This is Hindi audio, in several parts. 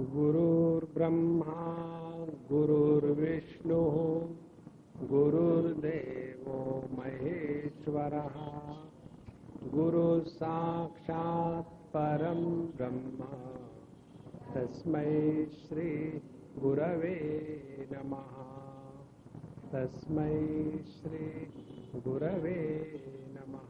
गुरुर्ब्रह्मा गुरुर्विष्णु गुरुर्देवो महेश्वरः गुरु साक्षात् परम ब्रह्म तस्मै श्री गुरवे नमः। तस्मै श्री गुरवे नमः।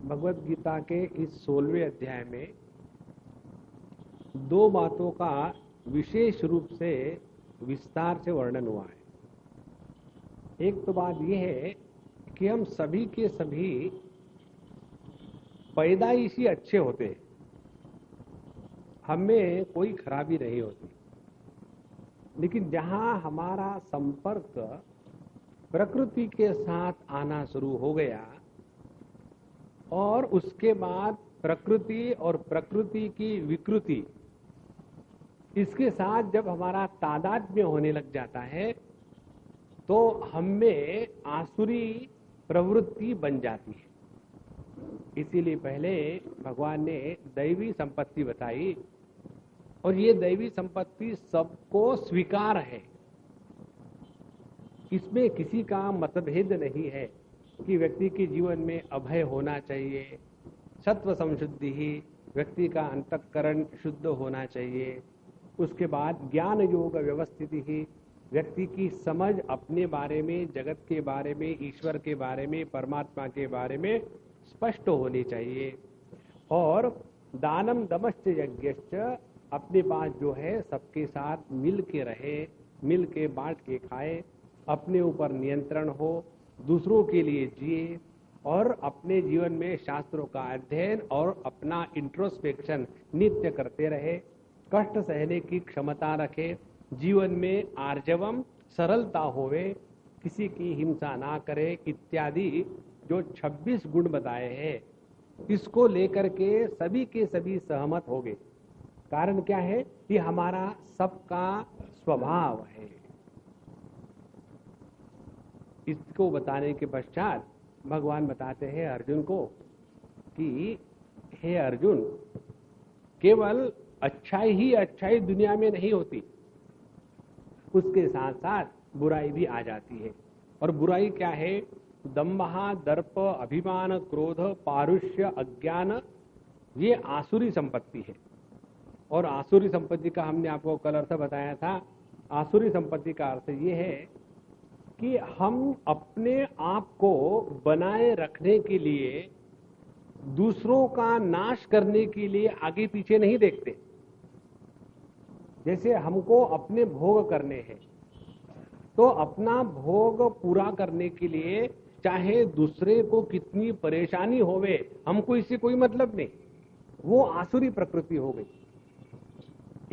भगवत गीता के इस 16वें अध्याय में दो बातों का विशेष रूप से विस्तार से वर्णन हुआ है। एक तो बात यह है कि हम सभी के सभी पैदाइशी अच्छे होते हैं, हमें कोई खराबी नहीं होती, लेकिन जहां हमारा संपर्क प्रकृति के साथ आना शुरू हो गया और उसके बाद प्रकृति और प्रकृति की विकृति, इसके साथ जब हमारा तादात्म्य होने लग जाता है तो हमें आसुरी प्रवृत्ति बन जाती है। इसीलिए पहले भगवान ने दैवी संपत्ति बताई और ये दैवी संपत्ति सबको स्वीकार है, इसमें किसी का मतभेद नहीं है कि व्यक्ति के जीवन में अभय होना चाहिए, सत्व संशुद्धि ही, व्यक्ति का अंतःकरण शुद्ध होना चाहिए। उसके बाद ज्ञान योग व्यवस्थिति ही, व्यक्ति की समझ अपने बारे में, जगत के बारे में, ईश्वर के बारे में, परमात्मा के बारे में स्पष्ट होनी चाहिए। और दानम दमश्च यज्ञश्च, अपने पास जो है सबके साथ मिल के रहे, मिल के बांट के खाए, अपने ऊपर नियंत्रण हो, दूसरों के लिए जिए और अपने जीवन में शास्त्रों का अध्ययन और अपना इंट्रोस्पेक्शन नित्य करते रहे, कष्ट सहने की क्षमता रखे, जीवन में आर्जवम सरलता होवे, किसी की हिंसा ना करे, इत्यादि जो 26 गुण बताए हैं, इसको लेकर के सभी सहमत हो गए। कारण क्या है कि हमारा सबका स्वभाव है। इसको बताने के पश्चात भगवान बताते हैं अर्जुन को कि हे अर्जुन, केवल अच्छाई ही अच्छाई दुनिया में नहीं होती, उसके साथ साथ बुराई भी आ जाती है। और बुराई क्या है? दंभा, दर्प, अभिमान, क्रोध, पारुष्य, अज्ञान, ये आसुरी संपत्ति है। और आसुरी संपत्ति का हमने आपको कल अर्थ बताया था। आसुरी संपत्ति का अर्थ ये है कि हम अपने आप को बनाए रखने के लिए, दूसरों का नाश करने के लिए आगे पीछे नहीं देखते। जैसे हमको अपने भोग करने हैं, तो अपना भोग पूरा करने के लिए चाहे दूसरे को कितनी परेशानी होवे, हमको इससे कोई मतलब नहीं, वो आसुरी प्रकृति हो गई।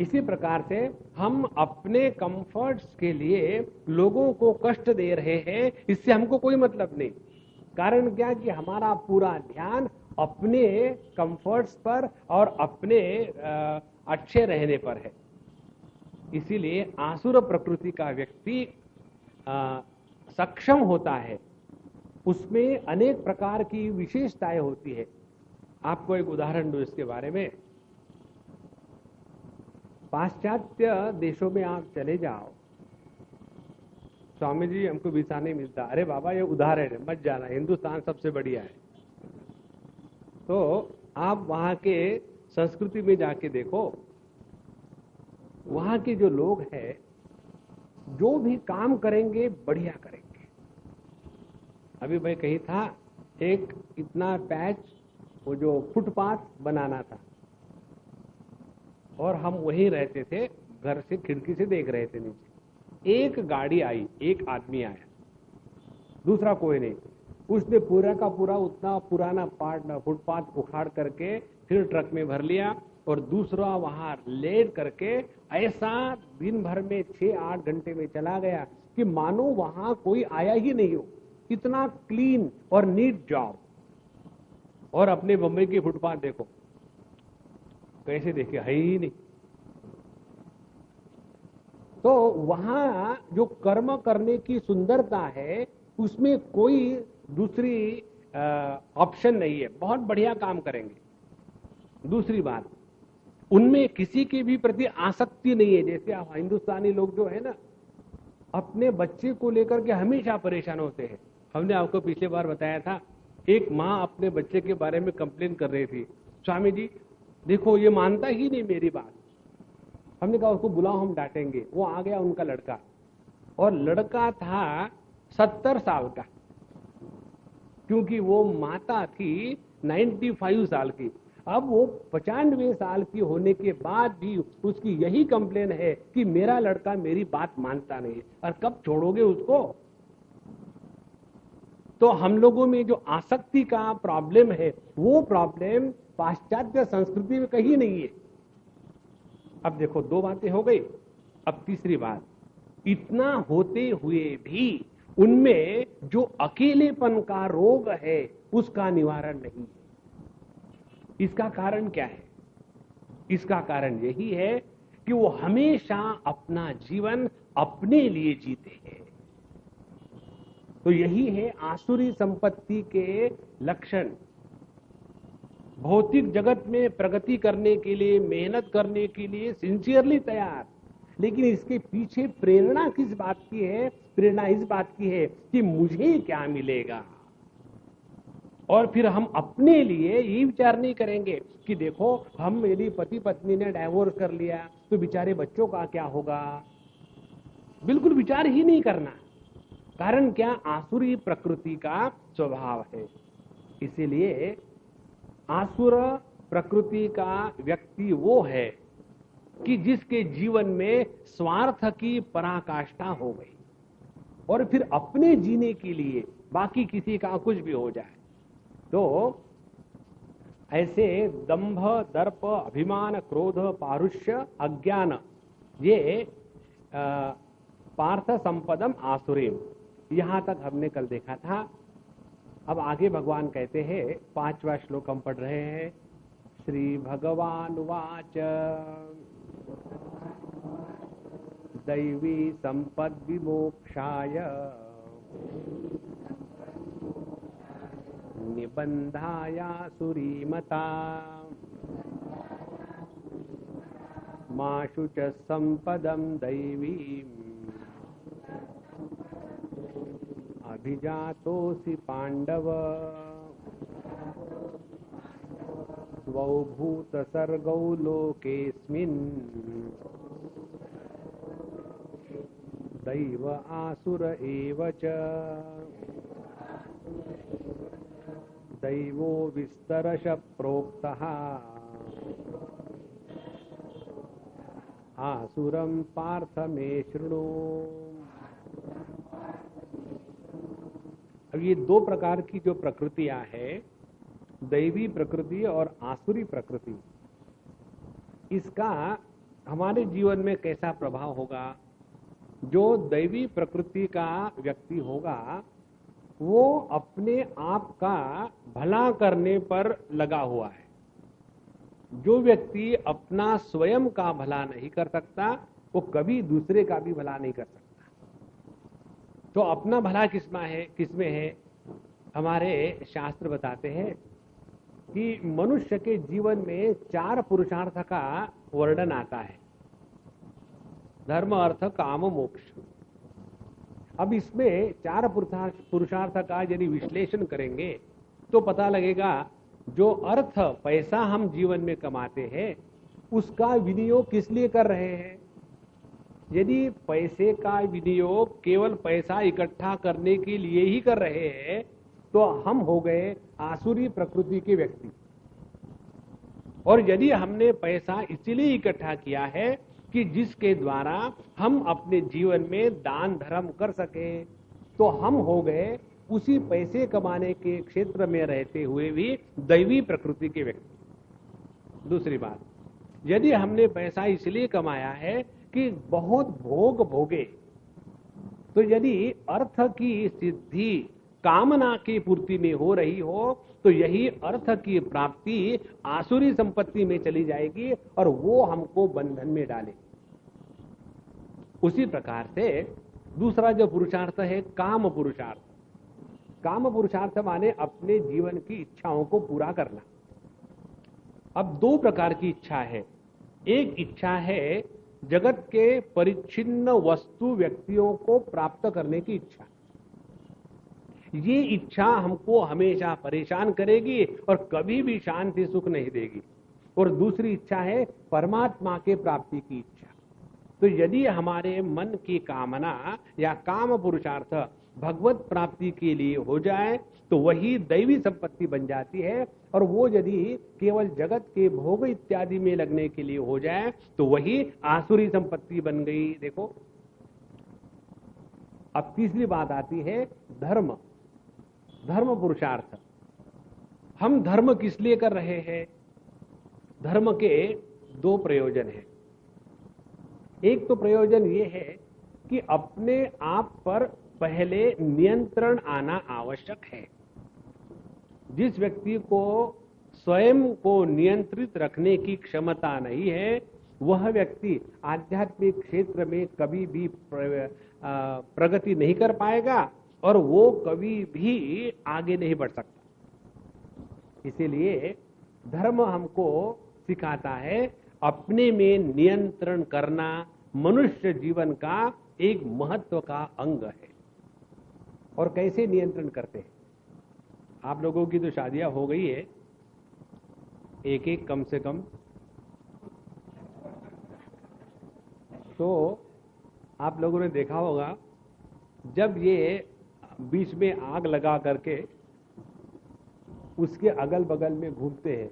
इसी प्रकार से हम अपने कंफर्ट्स के लिए लोगों को कष्ट दे रहे हैं, इससे हमको कोई मतलब नहीं। कारण क्या कि हमारा पूरा ध्यान अपने कंफर्ट्स पर और अपने अच्छे रहने पर है। इसीलिए आसुर प्रकृति का व्यक्ति सक्षम होता है, उसमें अनेक प्रकार की विशेषताएं होती है। आपको एक उदाहरण दूं इसके बारे में। पाश्चात्य देशों में आप चले जाओ, स्वामी जी हमको वीसा नहीं मिलता, अरे बाबा ये उदाहरण है, मत जाना, हिंदुस्तान सबसे बढ़िया है। तो आप वहां के संस्कृति में जाके देखो, वहां के जो लोग हैं, जो भी काम करेंगे बढ़िया करेंगे। अभी मैं कहीं था, एक इतना पैच, वो जो फुटपाथ बनाना था, और हम वहीं रहते थे, घर से खिड़की से देख रहे थे नीचे। एक गाड़ी आई, एक आदमी आया, दूसरा कोई नहीं। उसने पूरा का पूरा उतना पुराना फुटपाथ उखाड़ करके फिर ट्रक में भर लिया और दूसरा वहां लेट करके ऐसा दिन भर में 6-8 घंटे में चला गया कि मानो वहां कोई आया ही नहीं हो। इतना क्लीन और नीट जॉब। और अपने बम्बई की फुटपाथ देखो कैसे, देखे, है ही नहीं। तो वहां जो कर्म करने की सुंदरता है, उसमें कोई दूसरी ऑप्शन नहीं है, बहुत बढ़िया काम करेंगे। दूसरी बात, उनमें किसी के भी प्रति आसक्ति नहीं है। जैसे आप हिंदुस्तानी लोग जो है ना, अपने बच्चे को लेकर के हमेशा परेशान होते हैं। हमने आपको पिछले बार बताया था, एक माँ अपने बच्चे के बारे में कंप्लेन कर रही थी, स्वामी जी देखो ये मानता ही नहीं मेरी बात। हमने कहा उसको बुलाओ, हम डांटेंगे। वो आ गया उनका लड़का, और लड़का था 70 साल का, क्योंकि वो माता थी 95 साल की। अब वो 95 साल की होने के बाद भी उसकी यही कंप्लेन है कि मेरा लड़का मेरी बात मानता नहीं है, और कब छोड़ोगे उसको। तो हम लोगों में जो आसक्ति का प्रॉब्लम है, वो प्रॉब्लम पाश्चात्य संस्कृति में कहीं नहीं है। अब देखो, 2 बातें हो गई। अब तीसरी बात, इतना होते हुए भी उनमें जो अकेलेपन का रोग है उसका निवारण नहीं है। इसका कारण क्या है? इसका कारण यही है कि वो हमेशा अपना जीवन अपने लिए जीते हैं। तो यही है आसुरी संपत्ति के लक्षण। भौतिक जगत में प्रगति करने के लिए, मेहनत करने के लिए सिंसियरली तैयार, लेकिन इसके पीछे प्रेरणा किस बात की है? प्रेरणा इस बात की है कि मुझे क्या मिलेगा। और फिर हम अपने लिए ये विचार नहीं करेंगे कि देखो, हम मेरी पति पत्नी ने डाइवोर्स कर लिया तो बेचारे बच्चों का क्या होगा। बिल्कुल विचार ही नहीं करना। कारण क्या? आसुरी प्रकृति का स्वभाव है। इसीलिए आसुर प्रकृति का व्यक्ति वो है कि जिसके जीवन में स्वार्थ की पराकाष्ठा हो गई, और फिर अपने जीने के लिए बाकी किसी का कुछ भी हो जाए। तो ऐसे दंभ, दर्प, अभिमान, क्रोध, पारुष्य, अज्ञान, ये पार्थ संपदम आसुरीम, यहां तक हमने कल देखा था। अब आगे भगवान कहते हैं, 5वां श्लोक हम पढ़ रहे हैं। श्री भगवान वाच दैवी संपद विमोक्षाय निबंधायासुरीमता माशु च संपदम दैवीम् अभिजातोऽसि पांडव द्वौ भूत सर्गौ लोकेऽस्मिन् दैव आसुर एव च दैवो विस्तरश प्रोक्तः आसुरं पार्थ मे शृणु। अब ये 2 प्रकार की जो प्रकृतियां हैं, दैवी प्रकृति और आसुरी प्रकृति, इसका हमारे जीवन में कैसा प्रभाव होगा? जो दैवी प्रकृति का व्यक्ति होगा वो अपने आप का भला करने पर लगा हुआ है। जो व्यक्ति अपना स्वयं का भला नहीं कर सकता, वो कभी दूसरे का भी भला नहीं कर सकता। तो अपना भला किसमें है? हमारे शास्त्र बताते हैं कि मनुष्य के जीवन में 4 पुरुषार्थ का वर्णन आता है, धर्म, अर्थ, काम, मोक्ष। अब इसमें 4 पुरुषार्थ का यदि विश्लेषण करेंगे तो पता लगेगा, जो अर्थ, पैसा हम जीवन में कमाते हैं, उसका विनियोग किस लिए कर रहे हैं? यदि पैसे का विनियोग केवल पैसा इकट्ठा करने के लिए ही कर रहे हैं तो हम हो गए आसुरी प्रकृति के व्यक्ति। और यदि हमने पैसा इसलिए इकट्ठा किया है कि जिसके द्वारा हम अपने जीवन में दान धर्म कर सके, तो हम हो गए उसी पैसे कमाने के क्षेत्र में रहते हुए भी दैवी प्रकृति के व्यक्ति। दूसरी बात, यदि हमने पैसा इसलिए कमाया है कि बहुत भोग भोगे, तो यदि अर्थ की सिद्धि कामना की पूर्ति में हो रही हो तो यही अर्थ की प्राप्ति आसुरी संपत्ति में चली जाएगी और वो हमको बंधन में डालेगी। उसी प्रकार से दूसरा जो पुरुषार्थ है, काम पुरुषार्थ। काम पुरुषार्थ माने अपने जीवन की इच्छाओं को पूरा करना। अब दो प्रकार की इच्छा है। एक इच्छा है जगत के परिच्छिन्न वस्तु व्यक्तियों को प्राप्त करने की इच्छा। ये इच्छा हमको हमेशा परेशान करेगी और कभी भी शांति सुख नहीं देगी। और दूसरी इच्छा है परमात्मा के प्राप्ति की इच्छा। तो यदि हमारे मन की कामना या काम पुरुषार्थ भगवत प्राप्ति के लिए हो जाए तो वही दैवी संपत्ति बन जाती है, और वो यदि केवल जगत के भोग इत्यादि में लगने के लिए हो जाए तो वही आसुरी संपत्ति बन गई। देखो, अब तीसरी बात आती है धर्म, धर्म पुरुषार्थ। हम धर्म किस लिए कर रहे हैं? धर्म के दो प्रयोजन हैं। एक तो प्रयोजन ये है कि अपने आप पर पहले नियंत्रण आना आवश्यक है। जिस व्यक्ति को स्वयं को नियंत्रित रखने की क्षमता नहीं है, वह व्यक्ति आध्यात्मिक क्षेत्र में कभी भी प्रगति नहीं कर पाएगा और वो कभी भी आगे नहीं बढ़ सकता। इसीलिए धर्म हमको सिखाता है अपने में नियंत्रण करना मनुष्य जीवन का एक महत्व का अंग है। और कैसे नियंत्रण करते हैं? आप लोगों की तो शादियां हो गई है, एक एक कम से कम, तो आप लोगों ने देखा होगा जब ये बीच में आग लगा करके उसके अगल बगल में घूमते हैं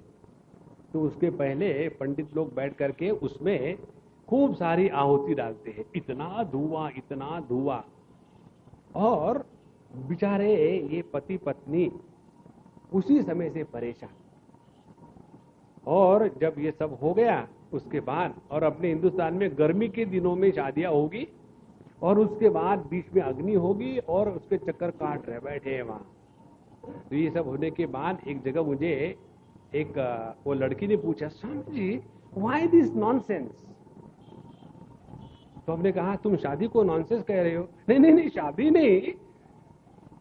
तो उसके पहले पंडित लोग बैठ करके उसमें खूब सारी आहुति डालते हैं। इतना धुआं, इतना धुआं, और बेचारे ये पति पत्नी उसी समय से परेशान। और जब ये सब हो गया उसके बाद, और अपने हिंदुस्तान में गर्मी के दिनों में शादियां होगी और उसके बाद बीच में अग्नि होगी और उसके चक्कर काट रहे बैठे हैं वहां। तो ये सब होने के बाद एक जगह मुझे एक वो लड़की ने पूछा, Swami ji why this nonsense? तो हमने कहा तुम शादी को नॉनसेंस कह रहे हो? नहीं नहीं नहीं, शादी नहीं,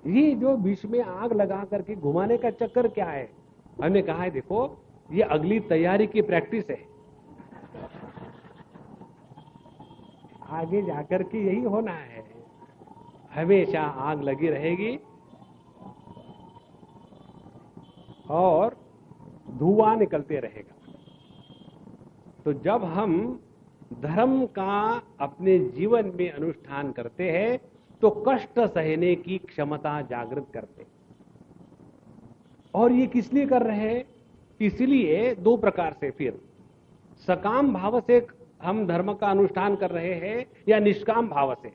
ये जो बीच में आग लगा करके घुमाने का चक्कर क्या है? हमने कहा है देखो ये अगली तैयारी की प्रैक्टिस है, आगे जाकर के यही होना है, हमेशा आग लगी रहेगी और धुआं निकलते रहेगा। तो जब हम धर्म का अपने जीवन में अनुष्ठान करते हैं तो कष्ट सहने की क्षमता जागृत करते हैं। और ये किस लिए कर रहे हैं? इसलिए दो प्रकार से, फिर सकाम भाव से हम धर्म का अनुष्ठान कर रहे हैं या निष्काम भाव से।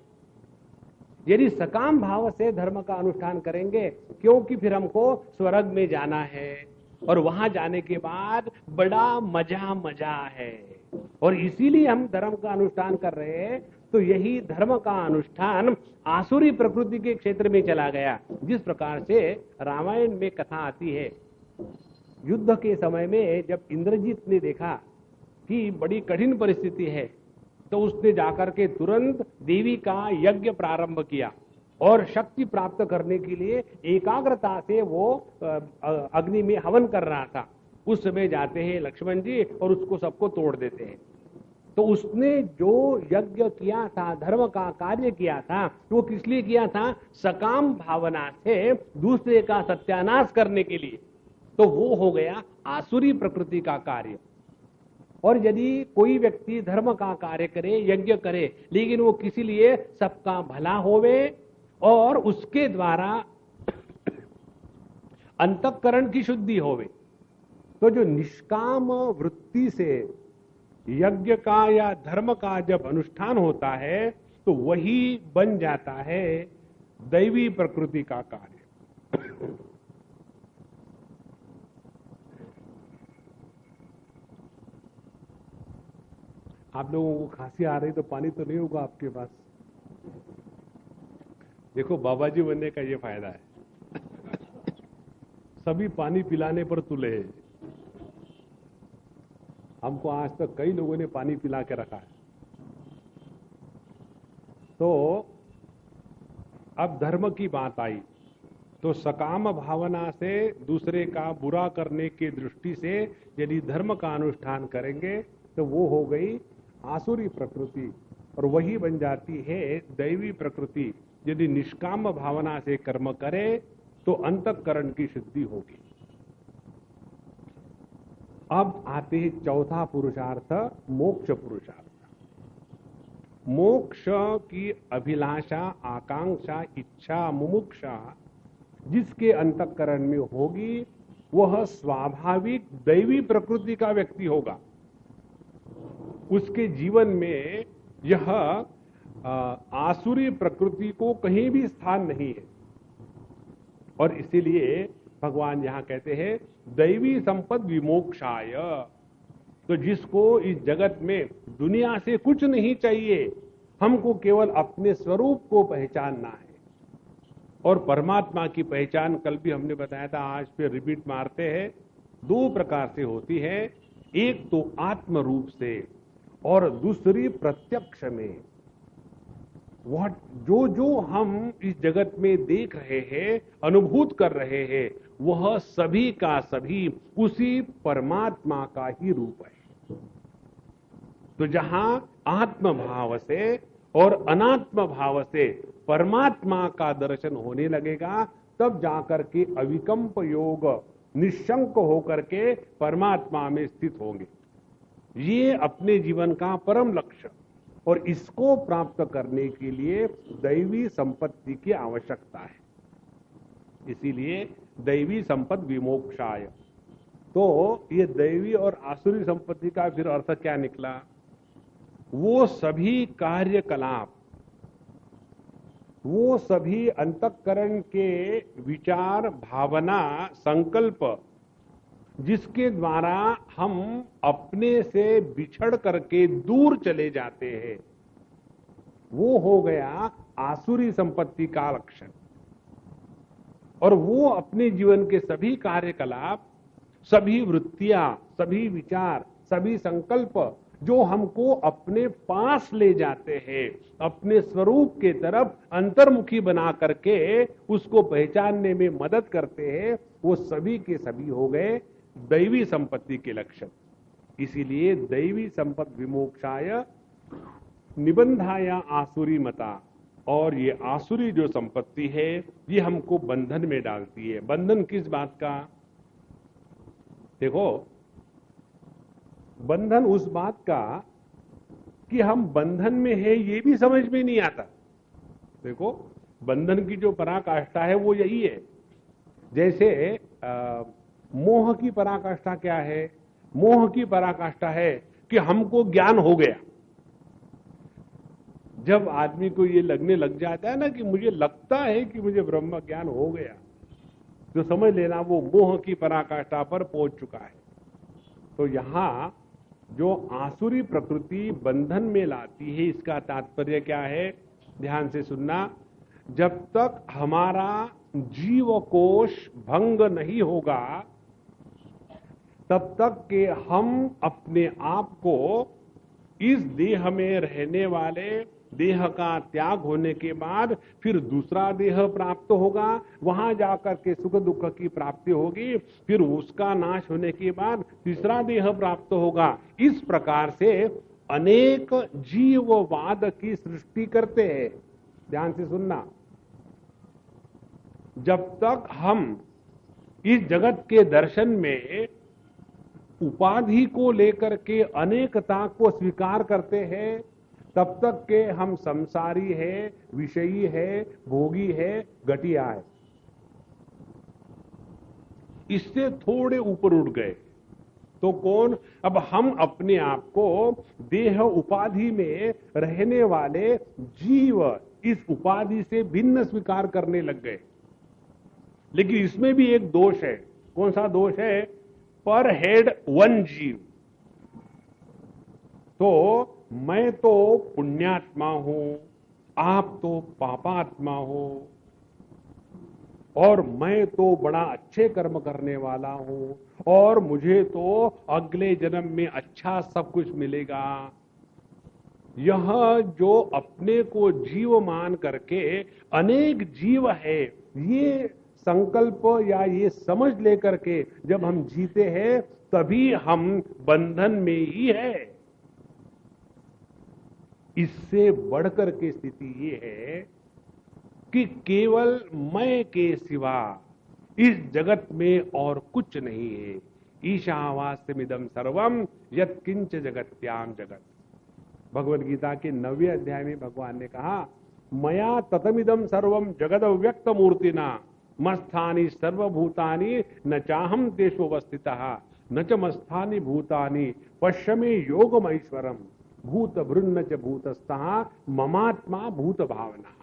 यदि सकाम भाव से धर्म का अनुष्ठान करेंगे, क्योंकि फिर हमको स्वर्ग में जाना है और वहां जाने के बाद बड़ा मजा है, और इसीलिए हम धर्म का अनुष्ठान कर रहे हैं। तो यही धर्म का अनुष्ठान आसुरी प्रकृति के क्षेत्र में चला गया। जिस प्रकार से रामायण में कथा आती है, युद्ध के समय में जब इंद्रजीत ने देखा कि बड़ी कठिन परिस्थिति है तो उसने जाकर के तुरंत देवी का यज्ञ प्रारंभ किया और शक्ति प्राप्त करने के लिए एकाग्रता से वो अग्नि में हवन कर रहा था। उस समय जाते हैं लक्ष्मण जी और उसको सबको तोड़ देते हैं। तो उसने जो यज्ञ किया था, धर्म का कार्य किया था, वो किस लिए किया था? सकाम भावना से दूसरे का सत्यानाश करने के लिए। तो वो हो गया आसुरी प्रकृति का कार्य। और यदि कोई व्यक्ति धर्म का कार्य करे, यज्ञ करे, लेकिन वो किसी लिए सबका भला होवे और उसके द्वारा अंतःकरण की शुद्धि होवे, तो जो निष्काम वृत्ति से यज्ञ का या धर्म का जब अनुष्ठान होता है तो वही बन जाता है दैवी प्रकृति का कार्य। आप लोगों को खांसी आ रही तो पानी तो नहीं होगा आपके पास? देखो बाबा जी बनने का ये फायदा है, सभी पानी पिलाने पर तुले हैं। हमको आज तक कई लोगों ने पानी पिला के रखा है। तो अब धर्म की बात आई तो सकाम भावना से दूसरे का बुरा करने की दृष्टि से यदि धर्म का अनुष्ठान करेंगे तो वो हो गई आसुरी प्रकृति, और वही बन जाती है दैवी प्रकृति। यदि निष्काम भावना से कर्म करे तो अंतःकरण की शुद्धि होगी। अब आते हैं चौथा पुरुषार्थ, मोक्ष पुरुषार्थ। मोक्ष की अभिलाषा, आकांक्षा, इच्छा, मुमुक्षा जिसके अंतःकरण में होगी वह स्वाभाविक दैवी प्रकृति का व्यक्ति होगा। उसके जीवन में यह आसुरी प्रकृति को कहीं भी स्थान नहीं है। और इसीलिए भगवान यहां कहते हैं दैवी संपद विमोक्षाय। तो जिसको इस जगत में दुनिया से कुछ नहीं चाहिए, हमको केवल अपने स्वरूप को पहचानना है। और परमात्मा की पहचान कल भी हमने बताया था, आज फिर रिपीट मारते हैं, दो प्रकार से होती है। एक तो आत्म रूप से और दूसरी प्रत्यक्ष में। जो जो हम इस जगत में देख रहे हैं, अनुभूत कर रहे हैं, वह सभी का सभी उसी परमात्मा का ही रूप है। तो जहां आत्म भाव से और अनात्म भाव से परमात्मा का दर्शन होने लगेगा, तब जाकर के अविकल्प योग निशंक होकर के परमात्मा में स्थित होंगे। ये अपने जीवन का परम लक्ष्य, और इसको प्राप्त करने के लिए दैवी संपत्ति की आवश्यकता है। इसीलिए दैवी संपद विमोक्षाय। तो ये दैवी और आसुरी संपत्ति का फिर अर्थ क्या निकला? वो सभी कार्यकलाप, वो सभी अंतःकरण के विचार, भावना, संकल्प जिसके द्वारा हम अपने से बिछड़ करके दूर चले जाते हैं, वो हो गया आसुरी संपत्ति का लक्षण। और वो अपने जीवन के सभी कार्यकलाप, सभी वृत्तियां, सभी विचार, सभी संकल्प जो हमको अपने पास ले जाते हैं, अपने स्वरूप के तरफ अंतर्मुखी बना करके उसको पहचानने में मदद करते हैं, वो सभी के सभी हो गए दैवी संपत्ति के लक्षण। इसीलिए दैवी संपद विमोक्षाय निबंधाया आसुरी मता। और ये आसुरी जो संपत्ति है ये हमको बंधन में डालती है। बंधन किस बात का? देखो, बंधन उस बात का कि हम बंधन में है ये भी समझ में नहीं आता। देखो, बंधन की जो पराकाष्ठा है वो यही है। जैसे मोह की पराकाष्ठा क्या है? मोह की पराकाष्ठा है कि हमको ज्ञान हो गया। जब आदमी को ये लगने लग जाता है ना कि मुझे लगता है कि मुझे ब्रह्म ज्ञान हो गया, तो समझ लेना वो मोह की पराकाष्ठा पर पहुंच चुका है। तो यहां जो आसुरी प्रकृति बंधन में लाती है, इसका तात्पर्य क्या है? ध्यान से सुनना। जब तक हमारा जीव कोश भंग नहीं होगा, तब तक के हम अपने आप को इस देह में रहने वाले, देह का त्याग होने के बाद फिर दूसरा देह प्राप्त होगा, वहां जाकर के सुख दुख की प्राप्ति होगी, फिर उसका नाश होने के बाद तीसरा देह प्राप्त होगा। इस प्रकार से अनेक जीववाद की सृष्टि करते हैं। ध्यान से सुनना। जब तक हम इस जगत के दर्शन में उपाधि को लेकर के अनेकता को स्वीकार करते हैं, तब तक के हम संसारी है, विषयी है, भोगी है, घटिया है। इससे थोड़े ऊपर उठ गए तो कौन? अब हम अपने आप को देह उपाधि में रहने वाले जीव, इस उपाधि से भिन्न स्वीकार करने लग गए। लेकिन इसमें भी एक दोष है। कौन सा दोष है? पर हेड वन जीव। तो मैं तो पुण्यात्मा हूं, आप तो पापात्मा हो, और मैं तो बड़ा अच्छे कर्म करने वाला हूं, और मुझे तो अगले जन्म में अच्छा सब कुछ मिलेगा। यह जो अपने को जीव मान करके अनेक जीव है, ये संकल्प या ये समझ लेकर के जब हम जीते हैं तभी हम बंधन में ही है। इससे बढ़कर के स्थिति ये है कि केवल मैं के सिवा इस जगत में और कुछ नहीं है। ईशावास्यमिदं सर्वम यत्किंच जगत्याम जगत। भगवद गीता के 9वें अध्याय में भगवान ने कहा, मया ततमिदं सर्वम जगद व्यक्त मूर्तिना मस्थानि सर्वभूतानि न चाहम तेषु अवस्थितः न च मस्थानि भूतानि पश्यमे योगमैश्वरम भूत भृन्न च भूतस्थः ममात्मा भूत भावना।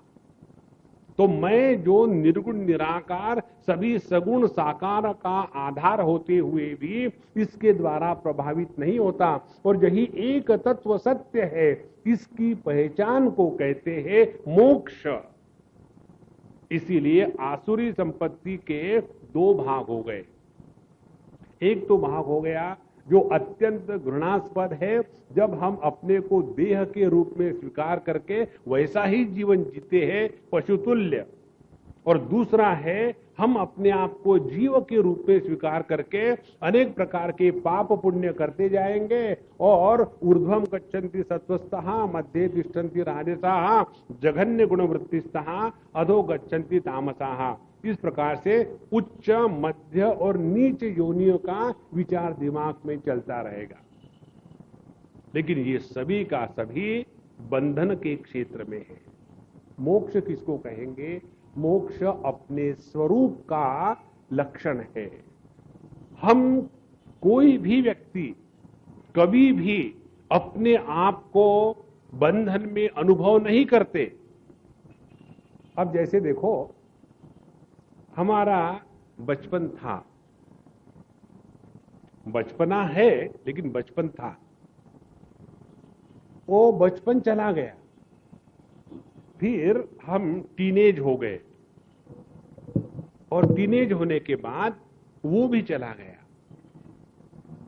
तो मैं जो निर्गुण निराकार सभी सगुण साकार का आधार होते हुए भी इसके द्वारा प्रभावित नहीं होता, और यही एक तत्व सत्य है, इसकी पहचान को कहते हैं मोक्ष। इसीलिए आसुरी संपत्ति के 2 भाग हो गए। एक तो भाग हो गया जो अत्यंत घृणास्पद है, जब हम अपने को देह के रूप में स्वीकार करके वैसा ही जीवन जीते हैं पशुतुल्य, और दूसरा है हम अपने आप को जीव के रूप में स्वीकार करके अनेक प्रकार के पाप पुण्य करते जाएंगे और ऊर्ध्वम गच्छन्ति सत्वस्तः मध्ये तिष्ठन्ति राजसः जघन्य गुणवृत्तिस्तः अधो गच्छन्ति तामसः। इस प्रकार से उच्च मध्य और नीच योनियों का विचार दिमाग में चलता रहेगा। लेकिन ये सभी का सभी बंधन के क्षेत्र में है। मोक्ष किसको कहेंगे? मोक्ष अपने स्वरूप का लक्षण है। हम कोई भी व्यक्ति कभी भी अपने आप को बंधन में अनुभव नहीं करते। अब जैसे देखो, हमारा बचपन था, बचपना है लेकिन बचपन था, वो बचपन चला गया, फिर हम टीनेज हो गए और टीनेज होने के बाद वो भी चला गया,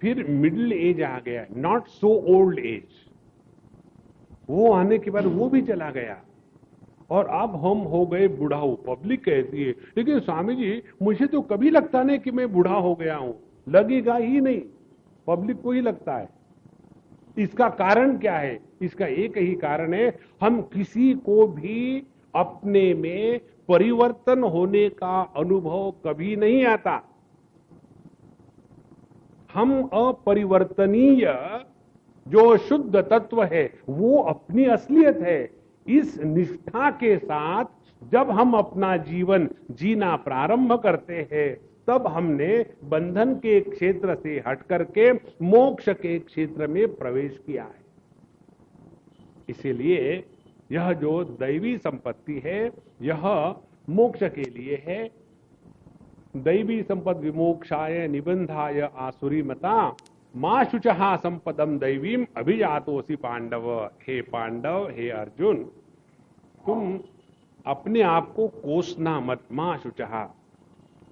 फिर मिडिल एज आ गया, नॉट सो ओल्ड एज, वो आने के बाद वो भी चला गया, और अब हम हो गए बुढ़ाऊ। पब्लिक कहती है, लेकिन स्वामी जी मुझे तो कभी लगता नहीं कि मैं बूढ़ा हो गया हूं। लगेगा ही नहीं, पब्लिक को ही लगता है। इसका कारण क्या है? इसका एक ही कारण है, हम किसी को भी अपने में परिवर्तन होने का अनुभव कभी नहीं आता। हम अपरिवर्तनीय जो शुद्ध तत्व है वो अपनी असलियत है। इस निष्ठा के साथ जब हम अपना जीवन जीना प्रारंभ करते हैं, तब हमने बंधन के क्षेत्र से हट करके मोक्ष के क्षेत्र में प्रवेश किया है। इसीलिए यह जो दैवी संपत्ति है यह मोक्ष के लिए है। दैवी संपद विमोक्षाय निबंधाय आसुरी मता मां शुचहा संपदम दैवीम अभिजातोसी पांडव। हे पांडव, हे अर्जुन, तुम अपने आप को कोसना मत। मां शुचहा।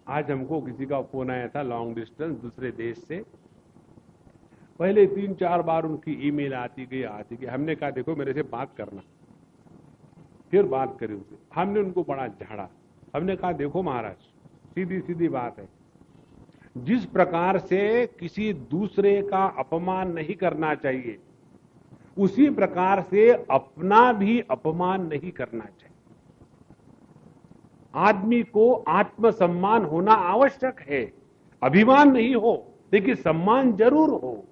आज हमको किसी का फोन आया था लॉन्ग डिस्टेंस दूसरे देश से। पहले 3-4 बार उनकी ईमेल आती गई। हमने कहा देखो मेरे से बात करना, फिर बात करी उनसे। हमने उनको बड़ा झाड़ा। हमने कहा देखो महाराज, सीधी सीधी बात है, जिस प्रकार से किसी दूसरे का अपमान नहीं करना चाहिए, उसी प्रकार से अपना भी अपमान नहीं करना चाहिए। आदमी को आत्मसम्मान होना आवश्यक है। अभिमान नहीं हो लेकिन सम्मान जरूर हो,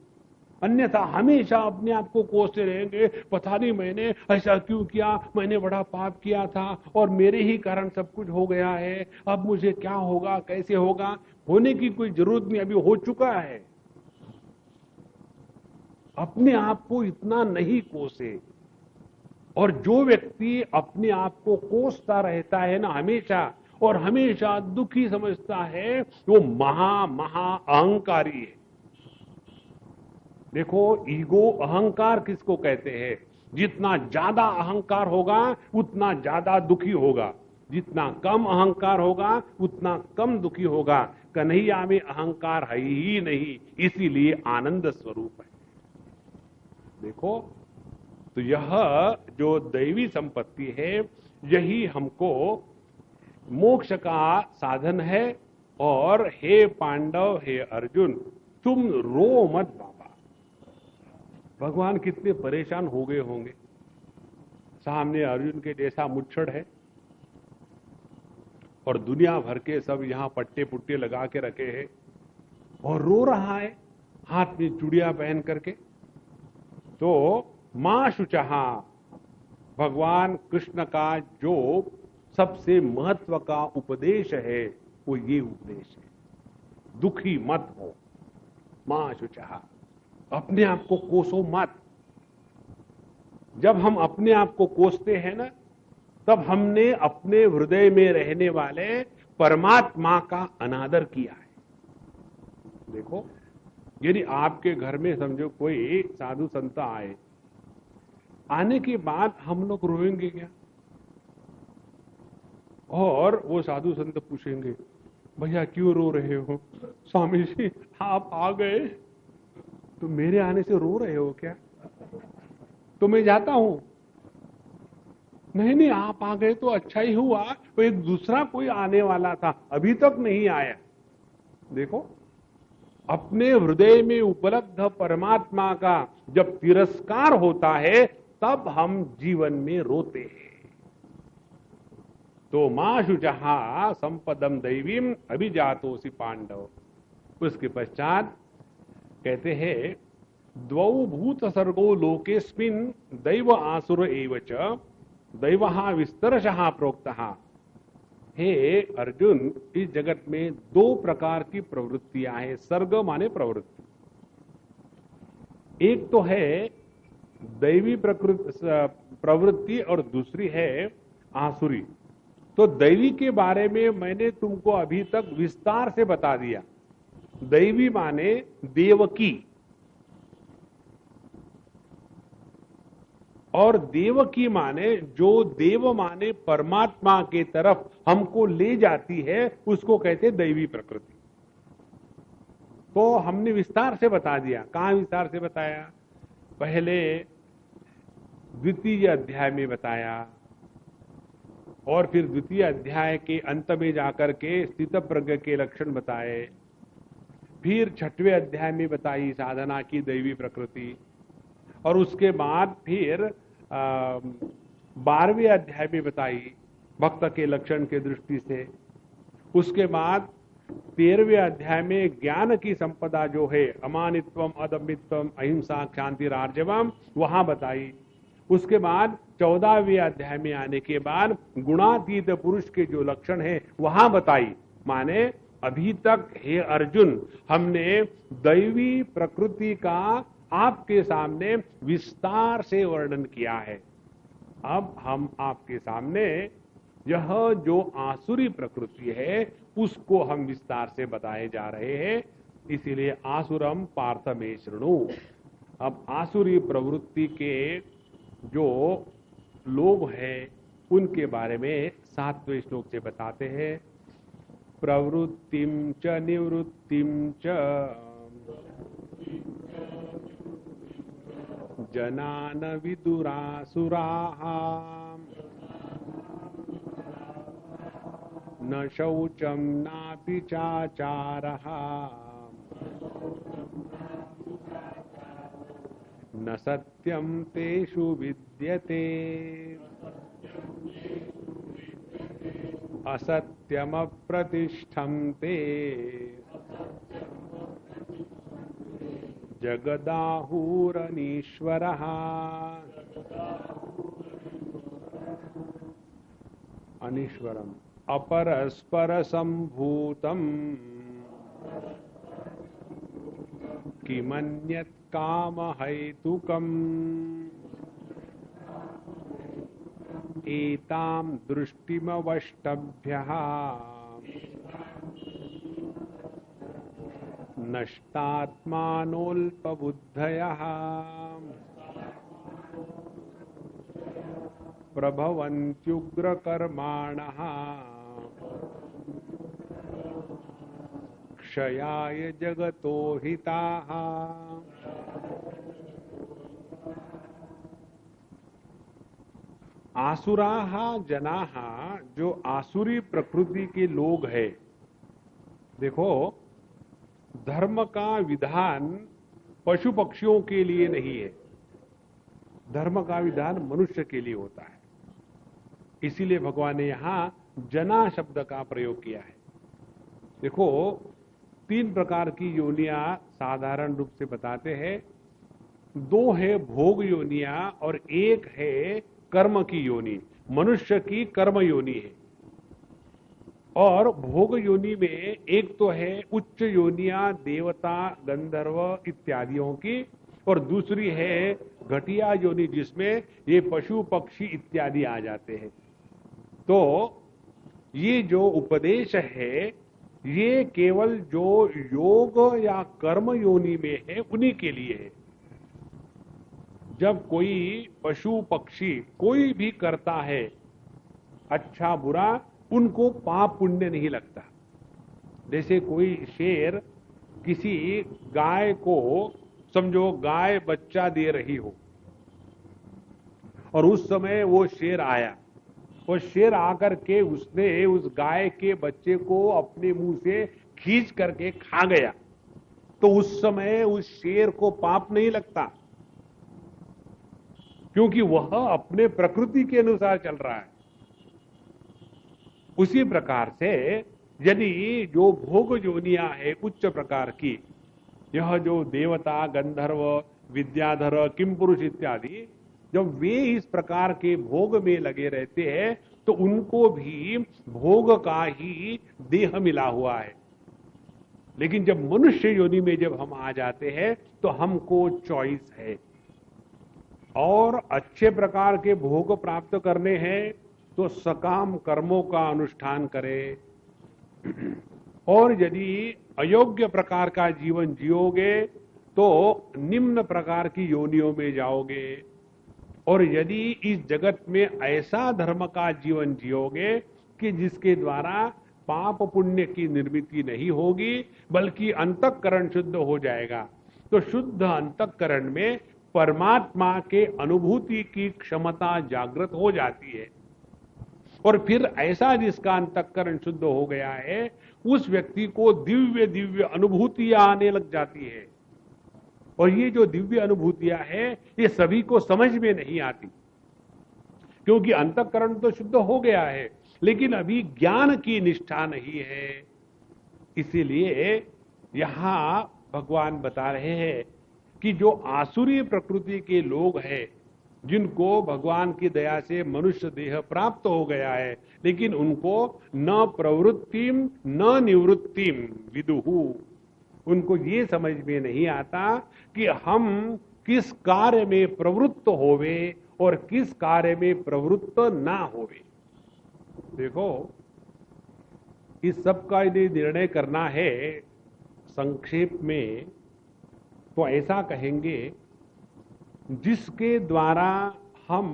अन्यथा हमेशा अपने आप को कोसते रहेंगे, पता नहीं मैंने ऐसा क्यों किया, मैंने बड़ा पाप किया था और मेरे ही कारण सब कुछ हो गया है, अब मुझे क्या होगा, कैसे होगा। होने की कोई जरूरत नहीं, अभी हो चुका है। अपने आप को इतना नहीं कोसे। और जो व्यक्ति अपने आप को कोसता रहता है ना हमेशा, और हमेशा दुखी समझता है, वो महा अहंकारी है। देखो, ईगो, अहंकार किसको कहते हैं? जितना ज्यादा अहंकार होगा उतना ज्यादा दुखी होगा, जितना कम अहंकार होगा उतना कम दुखी होगा। कन्हैया में अहंकार है ही नहीं, इसीलिए आनंद स्वरूप है। देखो, तो यह जो दैवी संपत्ति है, यही हमको मोक्ष का साधन है। और हे पांडव, हे अर्जुन, तुम रो मत बाबा। भगवान कितने परेशान हो गए होंगे। सामने अर्जुन के जैसा मुच्छड़ है और दुनिया भर के सब यहां पट्टे पुट्टे लगा के रखे हैं और रो रहा है हाथ में चूड़िया पहन करके। तो मां शुचहा, भगवान कृष्ण का जो सबसे महत्व का उपदेश है वो ये उपदेश है, दुखी मत हो। मां शुचहा, अपने आप को कोसो मत। जब हम अपने आप को कोसते हैं ना, तब हमने अपने हृदय में रहने वाले परमात्मा का अनादर किया है। देखो, यदि आपके घर में समझो कोई साधु संत आए, आने के बाद हम लोग रोएंगे क्या? और वो साधु संत पूछेंगे, भैया क्यों रो रहे हो? स्वामी जी आप आ गए तो मेरे आने से रो रहे हो क्या? तो मैं जाता हूं। नहीं नहीं, आप आ गए तो अच्छा ही हुआ, तो एक दूसरा कोई आने वाला था, अभी तक नहीं आया। देखो, अपने हृदय में उपलब्ध परमात्मा का जब तिरस्कार होता है तब हम जीवन में रोते हैं। तो मां शुचहा संपदम दैवीम अभिजातोसि पांडव। उसके पश्चात कहते हैं, द्वौ भूत सर्गो लोकेस्मिन् दैव आसुर एव च दैवहा विस्तरशः प्रोक्तः। हे अर्जुन, इस जगत में दो प्रकार की प्रवृत्तियां हैं। सर्ग माने प्रवृत्ति। एक तो है दैवी प्रवृत्ति और दूसरी है आसुरी। तो दैवी के बारे में मैंने तुमको अभी तक विस्तार से बता दिया। दैवी माने देवकी, और देवकी माने जो देव माने परमात्मा के तरफ हमको ले जाती है, उसको कहते दैवी प्रकृति। तो हमने विस्तार से बता दिया। कहां विस्तार से बताया? पहले द्वितीय अध्याय में बताया, और फिर द्वितीय अध्याय के अंत में जाकर के स्थित प्रज्ञ के लक्षण बताए। फिर छठवें अध्याय में बताई साधना की दैवी प्रकृति, और उसके बाद फिर 12वें अध्याय में बताई भक्त के लक्षण के दृष्टि से। उसके बाद 13वें अध्याय में ज्ञान की संपदा जो है, अमानित्वम, अदम्भित्वम, अहिंसा, क्षांति, आर्जवम, वहां बताई। उसके बाद 14वें अध्याय में आने के बाद गुणातीत पुरुष के जो लक्षण है वहां बताई। माने अभी तक हे अर्जुन, हमने दैवी प्रकृति का आपके सामने विस्तार से वर्णन किया है। अब हम आपके सामने यह जो आसुरी प्रकृति है उसको हम विस्तार से बताए जा रहे हैं। इसीलिए आसुरम पार्थ मे शृणु। अब आसुरी प्रवृत्ति के जो लोग हैं उनके बारे में 7वें श्लोक से बताते हैं। प्रवृत्तिम च निवृत्तिम च जनान विदुरासुराः न शौचं नापि चाचारः न सत्यं तेषु विद्यते असत्यमप्रतिष्ठं ते जगदाहुरनीश्वरः। अनीश्वरम अपरस्पर संभूतम् किमन्यत् कामहैतुकम् एतां दृष्टिमवष्टभ्यः नष्टात्मानोऽल्पबुद्धयः प्रभवन्त्युग्रकर्माणः क्षयाय जगतो हिताः। आसुराः जनाः, जो आसुरी प्रकृति के लोग हैं, देखो धर्म का विधान पशु पक्षियों के लिए नहीं है, धर्म का विधान मनुष्य के लिए होता है। इसीलिए भगवान ने यहां जना शब्द का प्रयोग किया है। देखो 3 प्रकार की योनियां साधारण रूप से बताते हैं। 2 है भोग योनियां और 1 है कर्म की योनि। मनुष्य की कर्म योनि है। और भोग योनि में एक तो है उच्च योनियां देवता गंधर्व इत्यादियों की, और दूसरी है घटिया योनि जिसमें ये पशु पक्षी इत्यादि आ जाते हैं। तो ये जो उपदेश है ये केवल जो योग या कर्म योनि में है उन्हीं के लिए है। जब कोई पशु पक्षी कोई भी करता है अच्छा बुरा, उनको पाप पुण्य नहीं लगता। जैसे कोई शेर किसी गाय को, समझो गाय बच्चा दे रही हो और उस समय वो शेर आया, वो शेर आकर के उसने उस गाय के बच्चे को अपने मुंह से खींच करके खा गया, तो उस समय उस शेर को पाप नहीं लगता, क्योंकि वह अपने प्रकृति के अनुसार चल रहा है। उसी प्रकार से यदि जो भोग योनियां है उच्च प्रकार की, यह जो देवता गंधर्व विद्याधर किमपुरुष इत्यादि, जब वे इस प्रकार के भोग में लगे रहते हैं तो उनको भी भोग का ही देह मिला हुआ है। लेकिन जब मनुष्य योनि में जब हम आ जाते हैं तो हमको चॉइस है, और अच्छे प्रकार के भोग प्राप्त करने हैं तो सकाम कर्मों का अनुष्ठान करें, और यदि अयोग्य प्रकार का जीवन जियोगे तो निम्न प्रकार की योनियों में जाओगे, और यदि इस जगत में ऐसा धर्म का जीवन जियोगे कि जिसके द्वारा पाप पुण्य की निर्मिति नहीं होगी बल्कि अंतःकरण शुद्ध हो जाएगा, तो शुद्ध अंतःकरण में परमात्मा के अनुभूति की क्षमता जागृत हो जाती है। और फिर ऐसा जिसका अंतःकरण शुद्ध हो गया है उस व्यक्ति को दिव्य दिव्य अनुभूतियां आने लग जाती है। और ये जो दिव्य अनुभूतियां हैं ये सभी को समझ में नहीं आती, क्योंकि अंतःकरण तो शुद्ध हो गया है लेकिन अभी ज्ञान की निष्ठा नहीं है। इसीलिए यहां भगवान बता रहे हैं कि जो आसुरी प्रकृति के लोग हैं, जिनको भगवान की दया से मनुष्य देह प्राप्त हो गया है, लेकिन उनको न प्रवृत्तिम न निवृत्तिम विदुहु, उनको ये समझ में नहीं आता कि हम किस कार्य में प्रवृत्त होवे और किस कार्य में प्रवृत्त ना होवे। देखो इस सब का यदि निर्णय करना है संक्षेप में तो ऐसा कहेंगे, जिसके द्वारा हम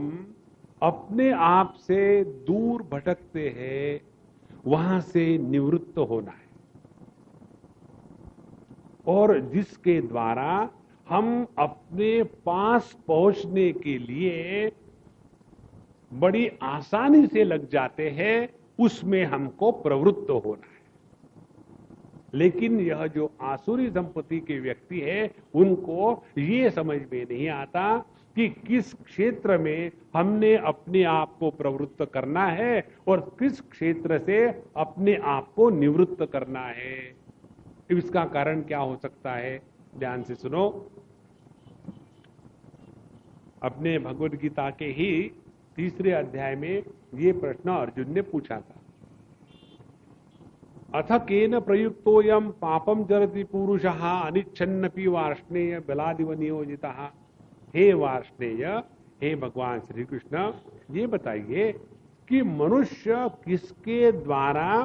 अपने आप से दूर भटकते हैं वहां से निवृत्त होना है, और जिसके द्वारा हम अपने पास पहुंचने के लिए बड़ी आसानी से लग जाते हैं उसमें हमको प्रवृत्त होना है। लेकिन यह जो आसुरी संपत्ति के व्यक्ति है उनको ये समझ में नहीं आता कि किस क्षेत्र में हमने अपने आप को प्रवृत्त करना है और किस क्षेत्र से अपने आप को निवृत्त करना है। इसका कारण क्या हो सकता है, ध्यान से सुनो। अपने भगवद गीता के ही 3 अध्याय में ये प्रश्न अर्जुन ने पूछा था, अथ केन प्रयुक्तोयम पापम जरति पुरुषः अनिच्छन्नपि वार्ष्णेय बलादिव नियोजितः। हे वार्ष्णेय, हे भगवान श्री कृष्ण, ये बताइए कि मनुष्य किसके द्वारा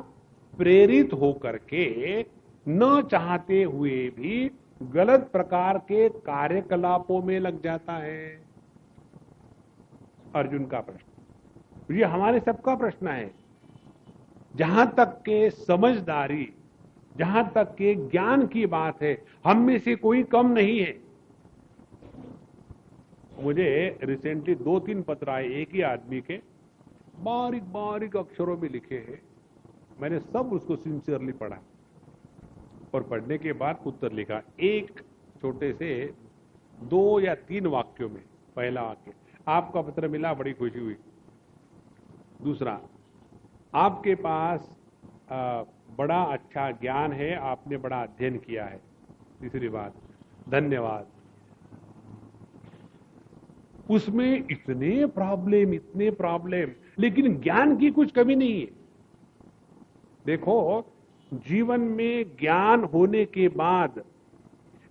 प्रेरित होकर के न चाहते हुए भी गलत प्रकार के कार्यकलापों में लग जाता है। अर्जुन का प्रश्न, ये हमारे सबका प्रश्न है। जहां तक के समझदारी, जहां तक के ज्ञान की बात है, हम में से कोई कम नहीं है। मुझे रिसेंटली 2-3 पत्र आए एक ही आदमी के, बारीक बारीक अक्षरों में लिखे हैं। मैंने सब उसको सिंसियरली पढ़ा और पढ़ने के बाद उत्तर लिखा, एक छोटे से 2 या 3 वाक्यों में। पहला वाक्य, आपका पत्र मिला, बड़ी खुशी हुई। दूसरा, आपके पास बड़ा अच्छा ज्ञान है, आपने बड़ा अध्ययन किया है। तीसरी बात, धन्यवाद। उसमें इतने प्रॉब्लम, लेकिन ज्ञान की कुछ कमी नहीं है। देखो, जीवन में ज्ञान होने के बाद